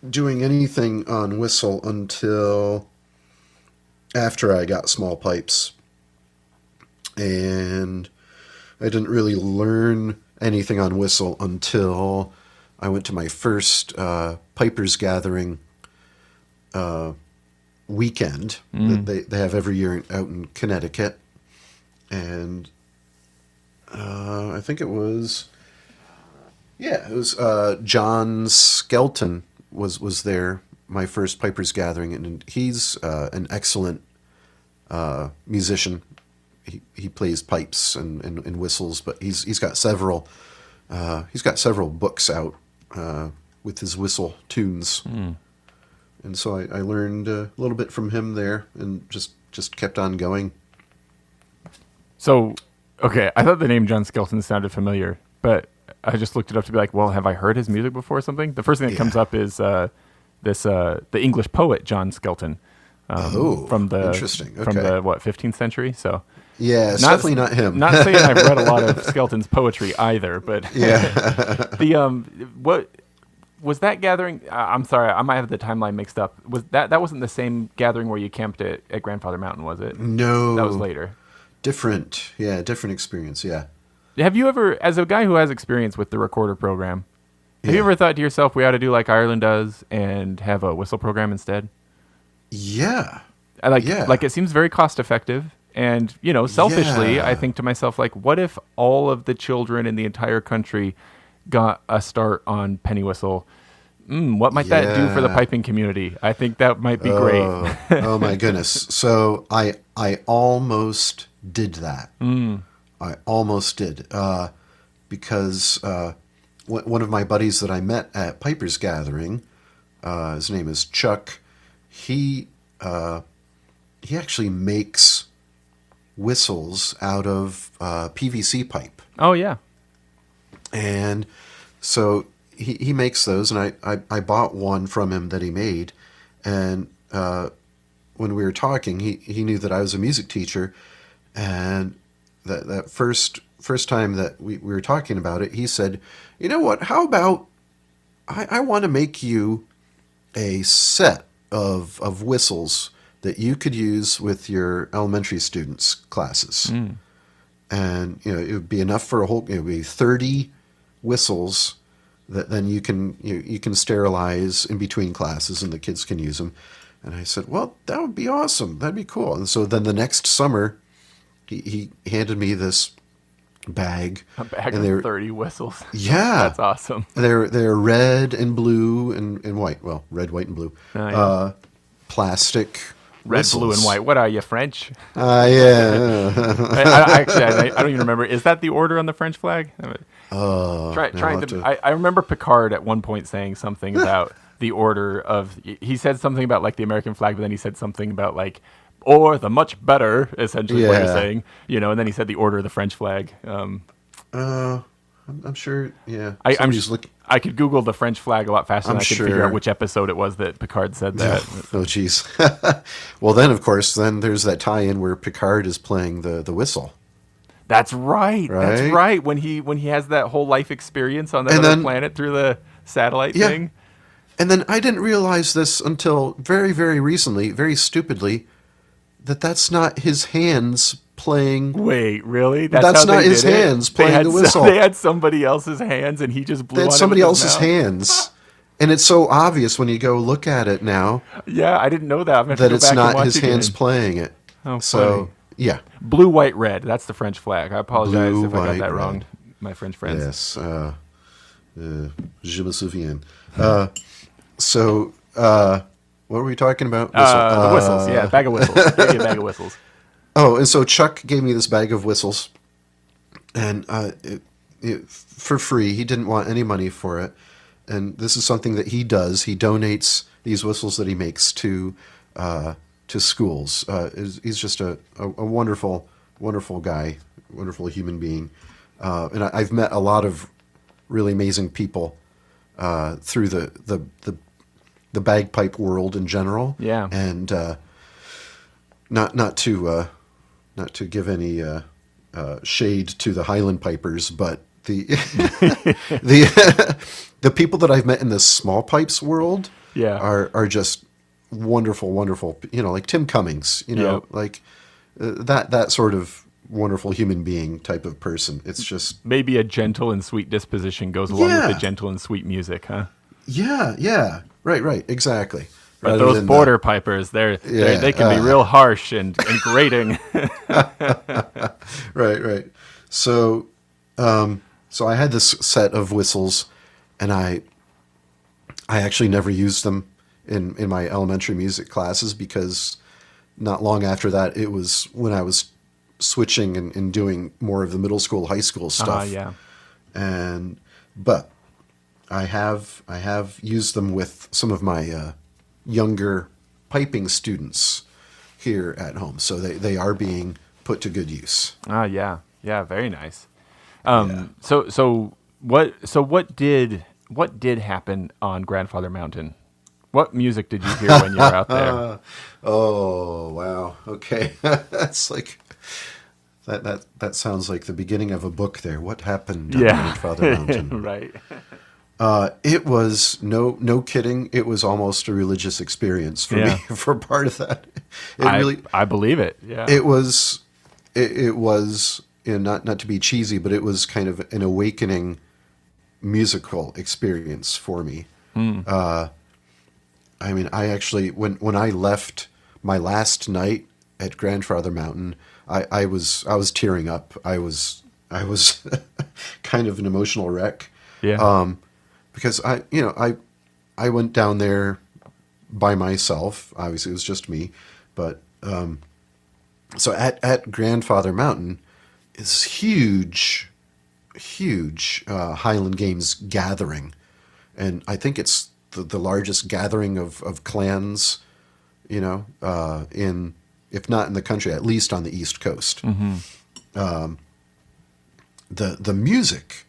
doing anything on whistle until after I got small pipes. And I didn't really learn anything on whistle until I went to my first Pipers Gathering weekend that they have every year out in Connecticut. And I think it was John Skelton was there, my first Pipers Gathering, and he's an excellent musician. He plays pipes and whistles, but he's got several books out with his whistle tunes. And so I learned a little bit from him there, and just kept on going. So, okay, I thought the name John Skelton sounded familiar, but I just looked it up to be like, well, have I heard his music before or something? The first thing that comes up is the English poet John Skelton. From the interesting. Okay. From the 15th century. So yeah, it's definitely not him. Not saying I've read a lot of Skelton's poetry either, but yeah. What was that gathering? I'm sorry, I might have the timeline mixed up. Was that wasn't the same gathering where you camped at Grandfather Mountain, was it? No, that was later. Different experience. Yeah. Have you ever, as a guy who has experience with the recorder program, have you ever thought to yourself, we ought to do like Ireland does and have a whistle program instead? Yeah. Like it seems very cost effective. And, selfishly, I think to myself, like, what if all of the children in the entire country got a start on penny whistle? What might that do for the piping community? I think that might be great. Oh my goodness. So I almost did that. I almost did. Because one of my buddies that I met at Pipers Gathering, his name is Chuck, he actually makes whistles out of PVC pipe. Oh, yeah. And so he makes those, and I bought one from him that he made. And when we were talking, he knew that I was a music teacher. And that first time that we were talking about it, he said, you know what, how about I want to make you a set of whistles that you could use with your elementary students' classes. And, it would be enough for it would be 30 whistles that then you can sterilize in between classes and the kids can use them. And I said, well, that would be awesome. That'd be cool. And so then the next summer, he handed me this bag. A bag And of 30 whistles. yeah, That's awesome. they're red and blue and white. Well, red, white, and blue. Oh, yeah. Plastic Red, blue, and whistles. white. What are you, French? Yeah. I don't even remember. Is that the order on the French flag? Now I'll have to- I remember Picard at one point saying something about the order of. He said something about like the American flag, but then he said something about like, or the much better, essentially what you're Yeah. saying, and then he said the order of the French flag. I'm sure. Yeah. I'm Somebody's looking. I could Google the French flag a lot faster than I'm I could figure sure. out which episode it was that Picard said that. Oh, geez. Well, then, of course, then there's that tie-in where Picard is playing the whistle. That's right. That's Right? right. When he has that whole life experience on that And other then- planet through the satellite Yeah. thing. And then I didn't realize this until very, very recently, very stupidly, that's not his hands playing. Wait, really? That's how they not his did it? hands They playing had the whistle. They had somebody else's hands, and he just blew They on had it somebody with his else's mouth. hands. And it's so obvious when you go look at it now Yeah, I didn't know that. I'm gonna have to that go it's back and not watch his again. hands playing it. Oh, So, funny. yeah. Blue, white, red. That's the French flag. I apologize Blue, if I got white, that wrong, red. my French friends. Yes. Je me souviens. So, what were we talking about? The whistles, yeah, bag of whistles. Give you a bag of whistles. Oh, and so Chuck gave me this bag of whistles, and for free. He didn't want any money for it, and this is something that he does. He donates these whistles that he makes to schools. He's just a wonderful, wonderful guy, wonderful human being, and I've met a lot of really amazing people through the bagpipe world in general. Yeah. And not to give any shade to the Highland pipers, but the the people that I've met in the small pipes world Yeah. are just wonderful, wonderful. Like Tim Cummings. Yep. Like that sort of wonderful human being type of person. It's just Maybe a gentle and sweet disposition goes along with Yeah. the gentle and sweet music, huh? yeah, right, exactly. But Rather those than, border pipers, they can be real harsh and grating. Right. So, so I had this set of whistles, and I actually never used them in my elementary music classes because not long after that, it was when I was switching and doing more of the middle school, high school stuff. Yeah. But I have used them with some of my younger piping students here at home, so they are being put to good use. Yeah, very nice. Yeah. So what did happen on Grandfather Mountain? What music did you hear when you were out there? Oh wow, okay. That's like that sounds like the beginning of a book there. What happened on Grandfather Mountain? Right. It was no kidding. It was almost a religious experience for me for part of that. I believe it. Yeah. It was not to be cheesy, but it was kind of an awakening musical experience for me. I mean, I actually when I left my last night at Grandfather Mountain, I was tearing up. I was kind of an emotional wreck. Yeah. Because I went down there by myself. Obviously, it was just me, but so at Grandfather Mountain is huge Highland Games gathering, and I think it's the largest gathering of clans, in if not in the country, at least on the East Coast. Mm-hmm. The music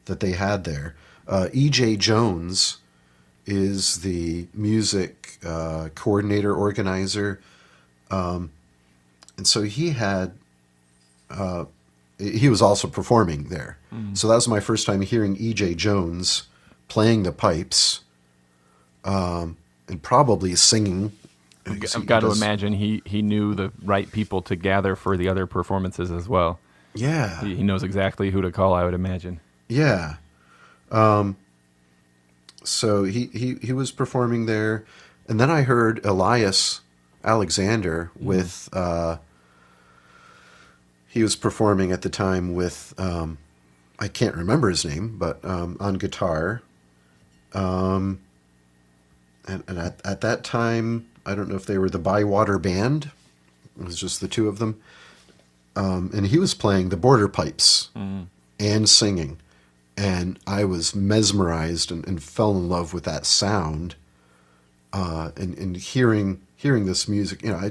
that they had there. E.J. Jones is the music coordinator, organizer. And so he was also performing there. Mm. So that was my first time hearing E.J. Jones playing the pipes and probably singing. I've got to imagine he knew the right people to gather for the other performances as well. Yeah. He knows exactly who to call, I would imagine. Yeah. So he was performing there, and then I heard Elias Alexander with he was performing at the time with, I can't remember his name, but on guitar. And at that time, I don't know if they were the Bywater Band. It was just the two of them. And he was playing the border pipes and singing. And I was mesmerized and fell in love with that sound. And hearing this music, you know,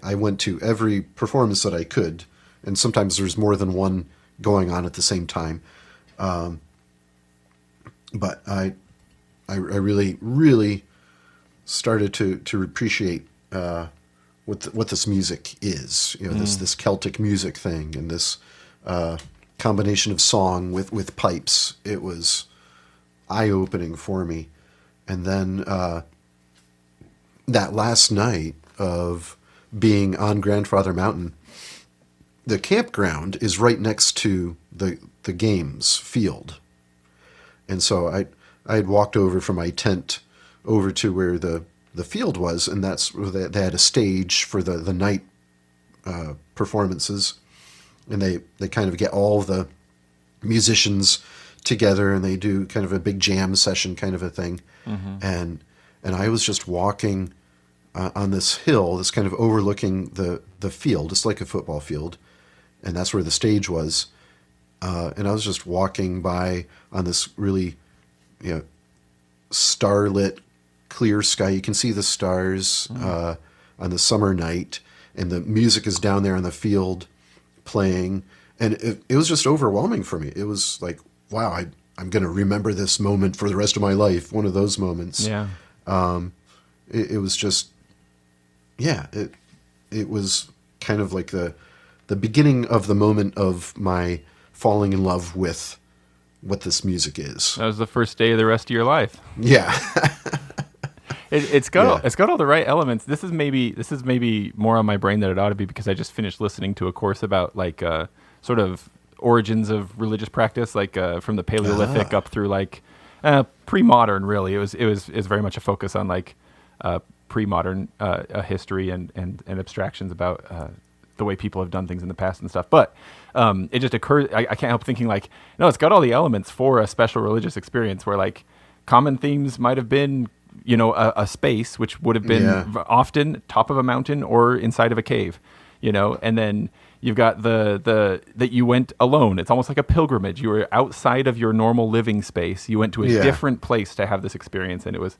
I went to every performance that I could. And sometimes there's more than one going on at the same time. But I really, really started to appreciate what this music is. You know, this Celtic music thing and this combination of song with pipes. It was eye-opening for me. And then that last night of being on Grandfather Mountain, the campground is right next to the games field. And so I had walked over from my tent over to where the field was, and that's where they had a stage for the night performances. And they kind of get all the musicians together, and they do kind of a big jam session kind of a thing. And I was just walking on this hill, this kind of overlooking the field. It's like a football field, and that's where the stage was. And I was just walking by on this really, you know, starlit, clear sky. You can see the stars on the summer night, and the music is down there in the field playing. And it was just overwhelming for me. It was like, wow, I'm going to remember this moment for the rest of my life. One of those moments. Yeah. It was just, yeah, it was kind of like the beginning of the moment of my falling in love with what this music is. That was the first day of the rest of your life. Yeah. It's got all the right elements. This is maybe more on my brain than it ought to be, because I just finished listening to a course about like sort of origins of religious practice, like from the Paleolithic up through like pre-modern. Really, it was very much a focus on like pre-modern history and abstractions about the way people have done things in the past and stuff. But it just occurs. I can't help thinking like, no, it's got all the elements for a special religious experience where like common themes might have been, you know, a space, which would have been often top of a mountain or inside of a cave, you know, and then you've got that you went alone. It's almost like a pilgrimage. You were outside of your normal living space. You went to a different place to have this experience, and it was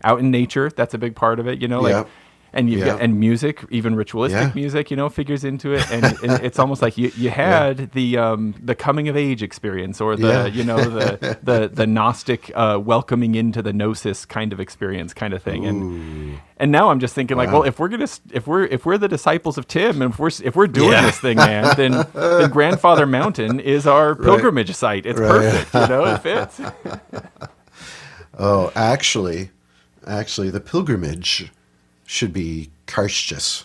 out in nature. That's a big part of it, you know, like, and you and music, even ritualistic music, you know, figures into it, and it's almost like you had the coming of age experience, or the you know the Gnostic welcoming into the gnosis kind of experience, kind of thing. And now I'm just thinking like, well, if we're the disciples of Tim, and if we're doing this thing, man, then Grandfather Mountain is our pilgrimage site. It's perfect, you know, it fits. Oh, actually, the pilgrimage should be Cairdeas.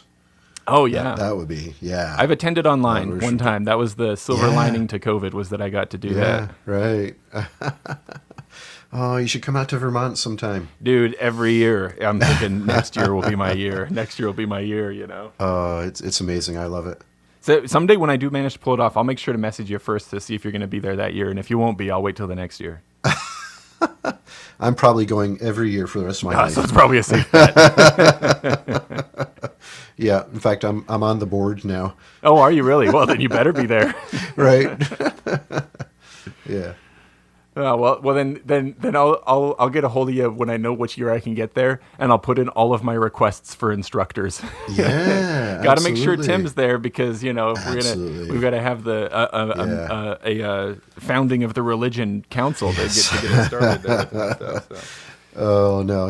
Oh yeah, that would be I've attended online one time. That was the silver lining to COVID, was that I got to do that. Right. Oh, you should come out to Vermont sometime, dude. Every year, I'm thinking next year will be my year. Next year will be my year. You know. It's amazing. I love it. So someday when I do manage to pull it off, I'll make sure to message you first to see if you're going to be there that year, and if you won't be, I'll wait till the next year. I'm probably going every year for the rest of my life. So it's probably a safe bet. Yeah, in fact, I'm on the board now. Oh, are you really? Well, then you better be there. Right. Yeah. Well, then I'll get a hold of you when I know which year I can get there, and I'll put in all of my requests for instructors. Yeah, got to make sure Tim's there, because you know if we've got to have the a founding of the religion council to get it started. Stuff, so. Oh no,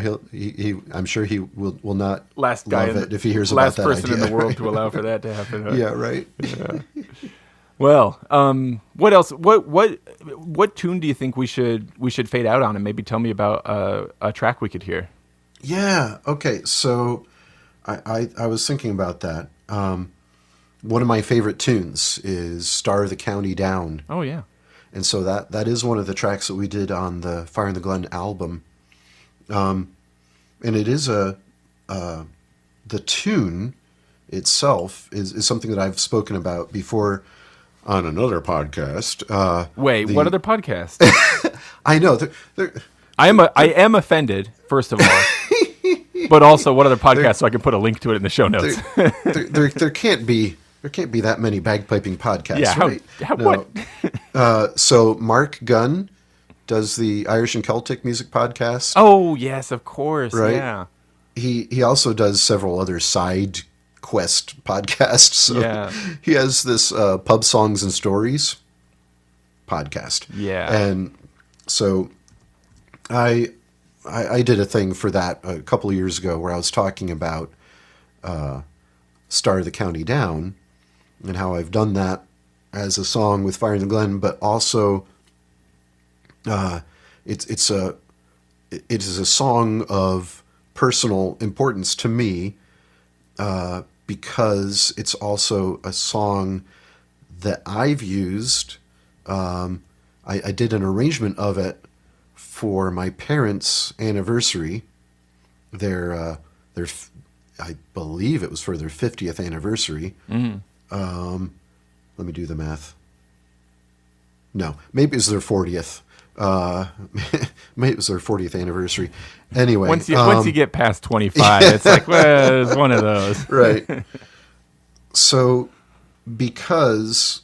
I'm sure he will not last guy love it if he hears about that last person idea. in the world to allow for that to happen. Yeah, right. Yeah. Well, what else? What tune do you think we should fade out on, and maybe tell me about a track we could hear? Yeah. Okay. So, I was thinking about that. One of my favorite tunes is "Star of the County Down." Oh yeah. And so that is one of the tracks that we did on the Fire in the Glen album. And it is the tune itself is something that I've spoken about before on another podcast. Wait, what other podcast? I know. I am offended, first of all, but also what other podcast, so I can put a link to it in the show notes. there can't be that many bagpiping podcasts, Yeah, right? What? So Mark Gunn does the Irish and Celtic music podcast. Oh, yes, of course. Right? Yeah. He also does several other side quest podcasts. So Yeah. he has this Pub Songs and Stories podcast. Yeah. And so I did a thing for that a couple of years ago where I was talking about Star of the County Down and how I've done that as a song with Fire in the Glen, but also it is a song of personal importance to me because it's also a song that I've used. I did an arrangement of it for my parents' anniversary. Their I believe it was for their 50th anniversary. Let me do the math. No, maybe it was their 40th. Maybe it was their 40th anniversary. Anyway, Once you get past 25, it's like, well, it's one of those. Right. So, because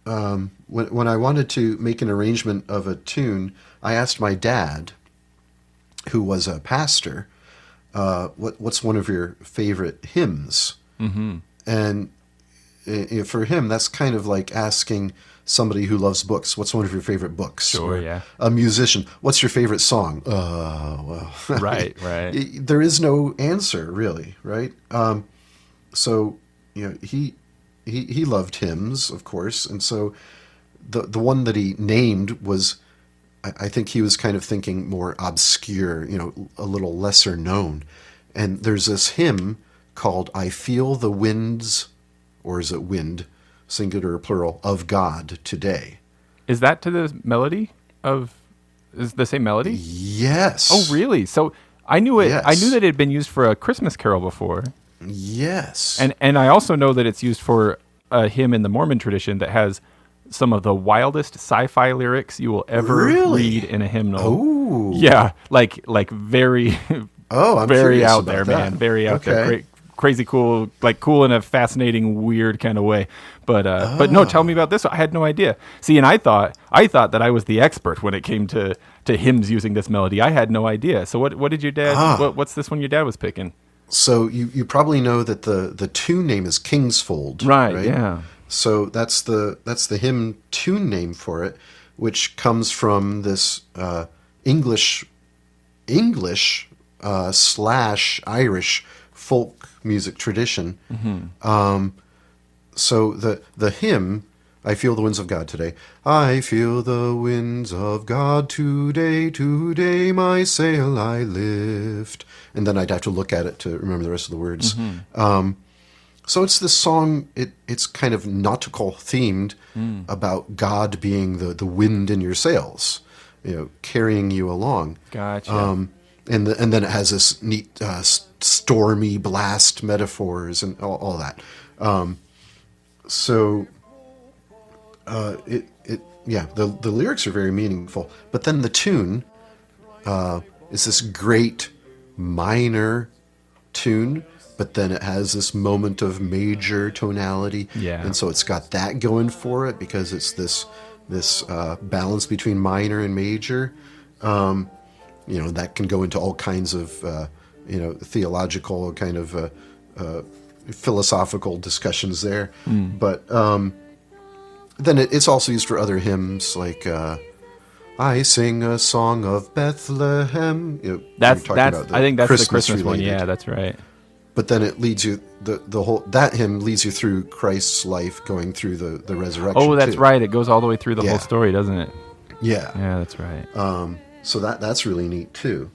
when I wanted to make an arrangement of a tune, I asked my dad, who was a pastor, what's one of your favorite hymns? Mm-hmm. And for him, that's kind of like asking somebody who loves books, what's one of your favorite books? Sure, or yeah. a musician, what's your favorite song? Well. Right. There is no answer, really, right? So, he loved hymns, of course, and so the one that he named was, I think he was kind of thinking more obscure, a little lesser known. And there's this hymn called "I Feel the Winds," or is it wind, singular or plural, of God today. Is that to the melody of? Is the same melody? Yes. Oh, really? So I knew it. Yes. I knew that it had been used for a Christmas carol before. Yes. And I also know that it's used for a hymn in the Mormon tradition that has some of the wildest sci-fi lyrics you will ever read in a hymnal. Oh. Yeah, like very I'm very curious out about there, that. man. Very out there. Okay. Great, crazy cool, like cool in a fascinating, weird kind of way. But no, tell me about this. I had no idea. See, and I thought that I was the expert when it came to hymns using this melody. I had no idea. So what did your dad? What's this one your dad was picking? So you probably know that the tune name is Kingsfold, Right? Yeah. So that's the hymn tune name for it, which comes from this English / Irish folk music tradition. Mm-hmm. So the hymn, I feel the winds of God today. I feel the winds of God today, today my sail I lift. And then I'd have to look at it to remember the rest of the words. Mm-hmm. So it's this song, it's kind of nautical themed about God being the wind in your sails, carrying you along. Gotcha. And then it has this neat stormy blast metaphors and all that. The lyrics are very meaningful, but then the tune is this great minor tune, but then it has this moment of major tonality. Yeah. And so it's got that going for it because it's this balance between minor and major. That can go into all kinds of theological kind of philosophical discussions there. But then it's also used for other hymns like I sing a song of Bethlehem. I think that's the Christmas one. Yeah, that's right. But then it leads you that hymn leads you through Christ's life going through the resurrection. Oh, that's too. right. It goes all the way through the whole story, doesn't it? Yeah. Yeah, that's right. So that's really neat too.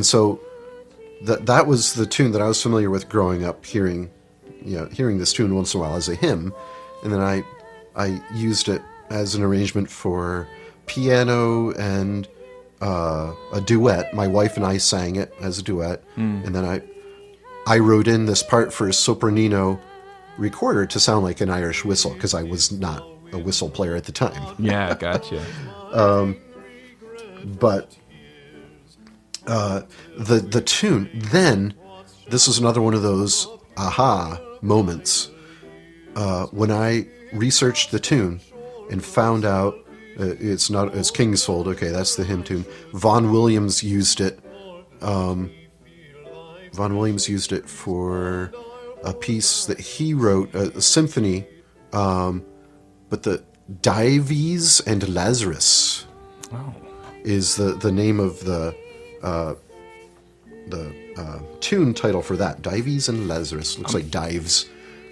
So that was the tune that I was familiar with growing up, hearing this tune once in a while as a hymn, and then I used it as an arrangement for piano and a duet. My wife and I sang it as a duet, and then I wrote in this part for a sopranino recorder to sound like an Irish whistle because I was not a whistle player at the time. Yeah, gotcha. But the tune, then this was another one of those aha moments when I researched the tune and found out it's Kingsfold. Okay, that's the hymn tune. Vaughan Williams used it. Vaughan Williams used it for a piece that he wrote, a symphony, but the Dives and Lazarus is the name of the tune title for that. Dives and Lazarus. Looks like dives.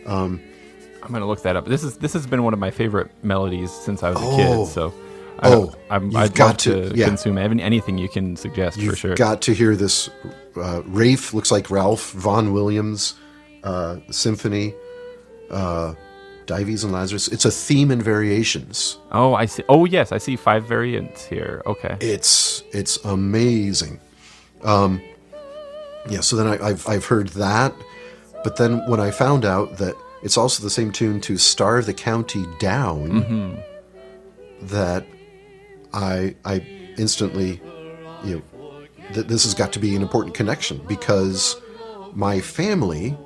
I'm gonna look that up. This has been one of my favorite melodies since I was a kid. So I'd love to consume anything you can suggest for sure. You've got to hear this. Rafe looks like Ralph Vaughan Williams symphony. Dives and Lazarus. It's a theme and variations. Oh, I see. Oh, yes, I see 5 variants here. Okay. It's amazing. So then I've heard that, but then when I found out that it's also the same tune to Star the County Down, that I instantly, this has got to be an important connection because my family,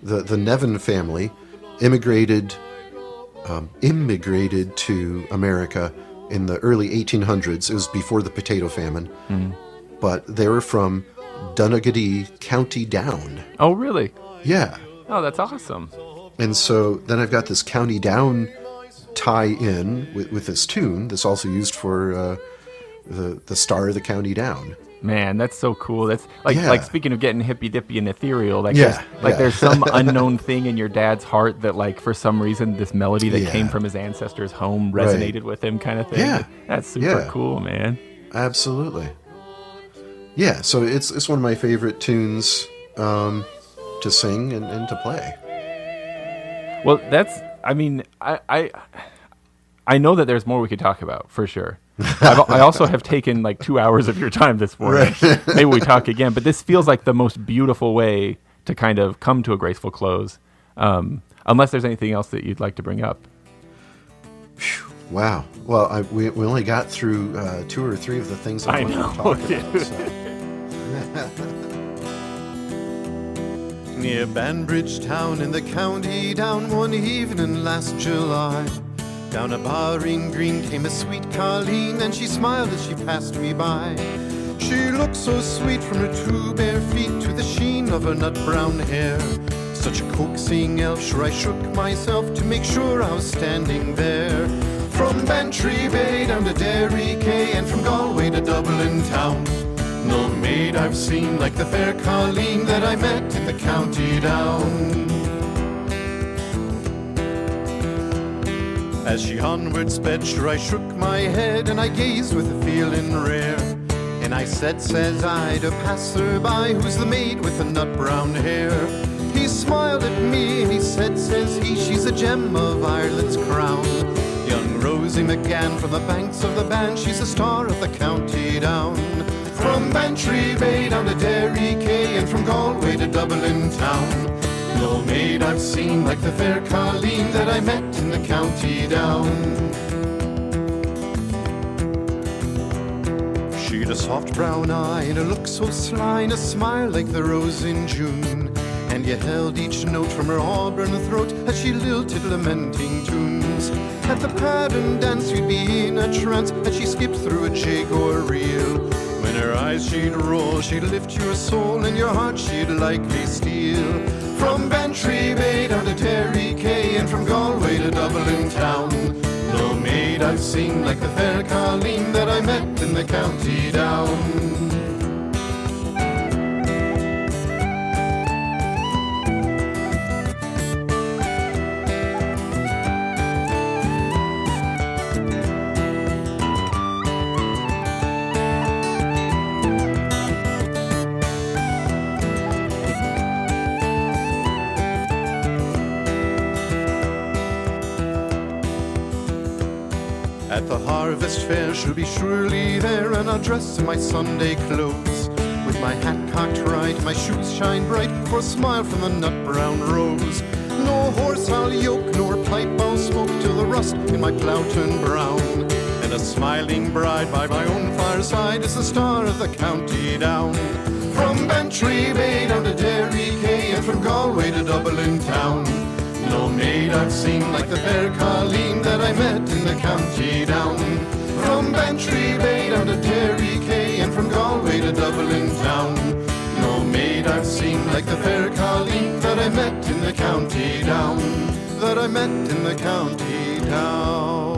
the Nevin family, immigrated to America in the early 1800s. It was before the potato famine, but they were from Donaghadee, County Down. Oh, really? Yeah. Oh, that's awesome. And so then I've got this County Down tie-in with this tune that's also used for the Star of the County Down. Man, that's so cool. That's like speaking of getting hippy dippy and ethereal. There's some unknown thing in your dad's heart that, like, for some reason, this melody that came from his ancestors' home resonated with him, kind of thing. Yeah, that's super cool, man. Absolutely. Yeah, so it's one of my favorite tunes to sing and to play. Well, I know that there's more we could talk about, for sure. I also have taken like 2 hours of your time this morning. Right. Maybe we talk again, but this feels like the most beautiful way to kind of come to a graceful close. Unless there's anything else that you'd like to bring up. Wow. Well, we only got through 2 or 3 of the things I wanted to talk about. So. Near Banbridge town in the county down one evening last July, down a barring green came a sweet Colleen, and she smiled as she passed me by. She looked so sweet from her 2 bare feet to the sheen of her nut-brown hair. Such a coaxing elf, sure I shook myself to make sure I was standing there. From Bantry Bay down to Derry Quay, and from Galway to Dublin town, no maid I've seen like the fair Colleen that I met in the county down. As she onward sped, sure I shook my head, and I gazed with a feeling rare. And I said, says I, to passer-by, who's the maid with the nut-brown hair? He smiled at me, and he said, says he, she's a gem of Ireland's crown. Young Rosie McGann from the banks of the Bann, she's a star of the county down. From Bantry Bay down to Derry Quay, and from Galway to Dublin town, no maid I've seen like the fair Colleen that I met in the county down. She'd a soft brown eye and a look so sly, and a smile like the rose in June, and you held each note from her auburn throat as she lilted lamenting tunes. At the pattern dance you'd be in a trance as she skipped through a jig or reel. When her eyes she'd roll, she'd lift your soul, and your heart she'd likely steal. From Bantry Bay down to Derry Quay, and from Galway to Dublin town, no maid I've seen like the fair Colleen that I met in the county down. At the harvest fair she'll be surely there, and I'll dress in my Sunday clothes. With my hat cocked right, my shoes shine bright, for a smile from the nut-brown rose. No horse I'll yoke, nor pipe I'll smoke, till the rust in my plough turn brown. And a smiling bride by my own fireside is the star of the county down. From Bantry Bay down to Derry Quay, and from Galway to Dublin town, no maid I've seen like the fair Colleen that I met in the county down. From Bantry Bay down to Derry Quay, and from Galway to Dublin town, no maid I've seen like the fair Colleen that I met in the county down, that I met in the county down.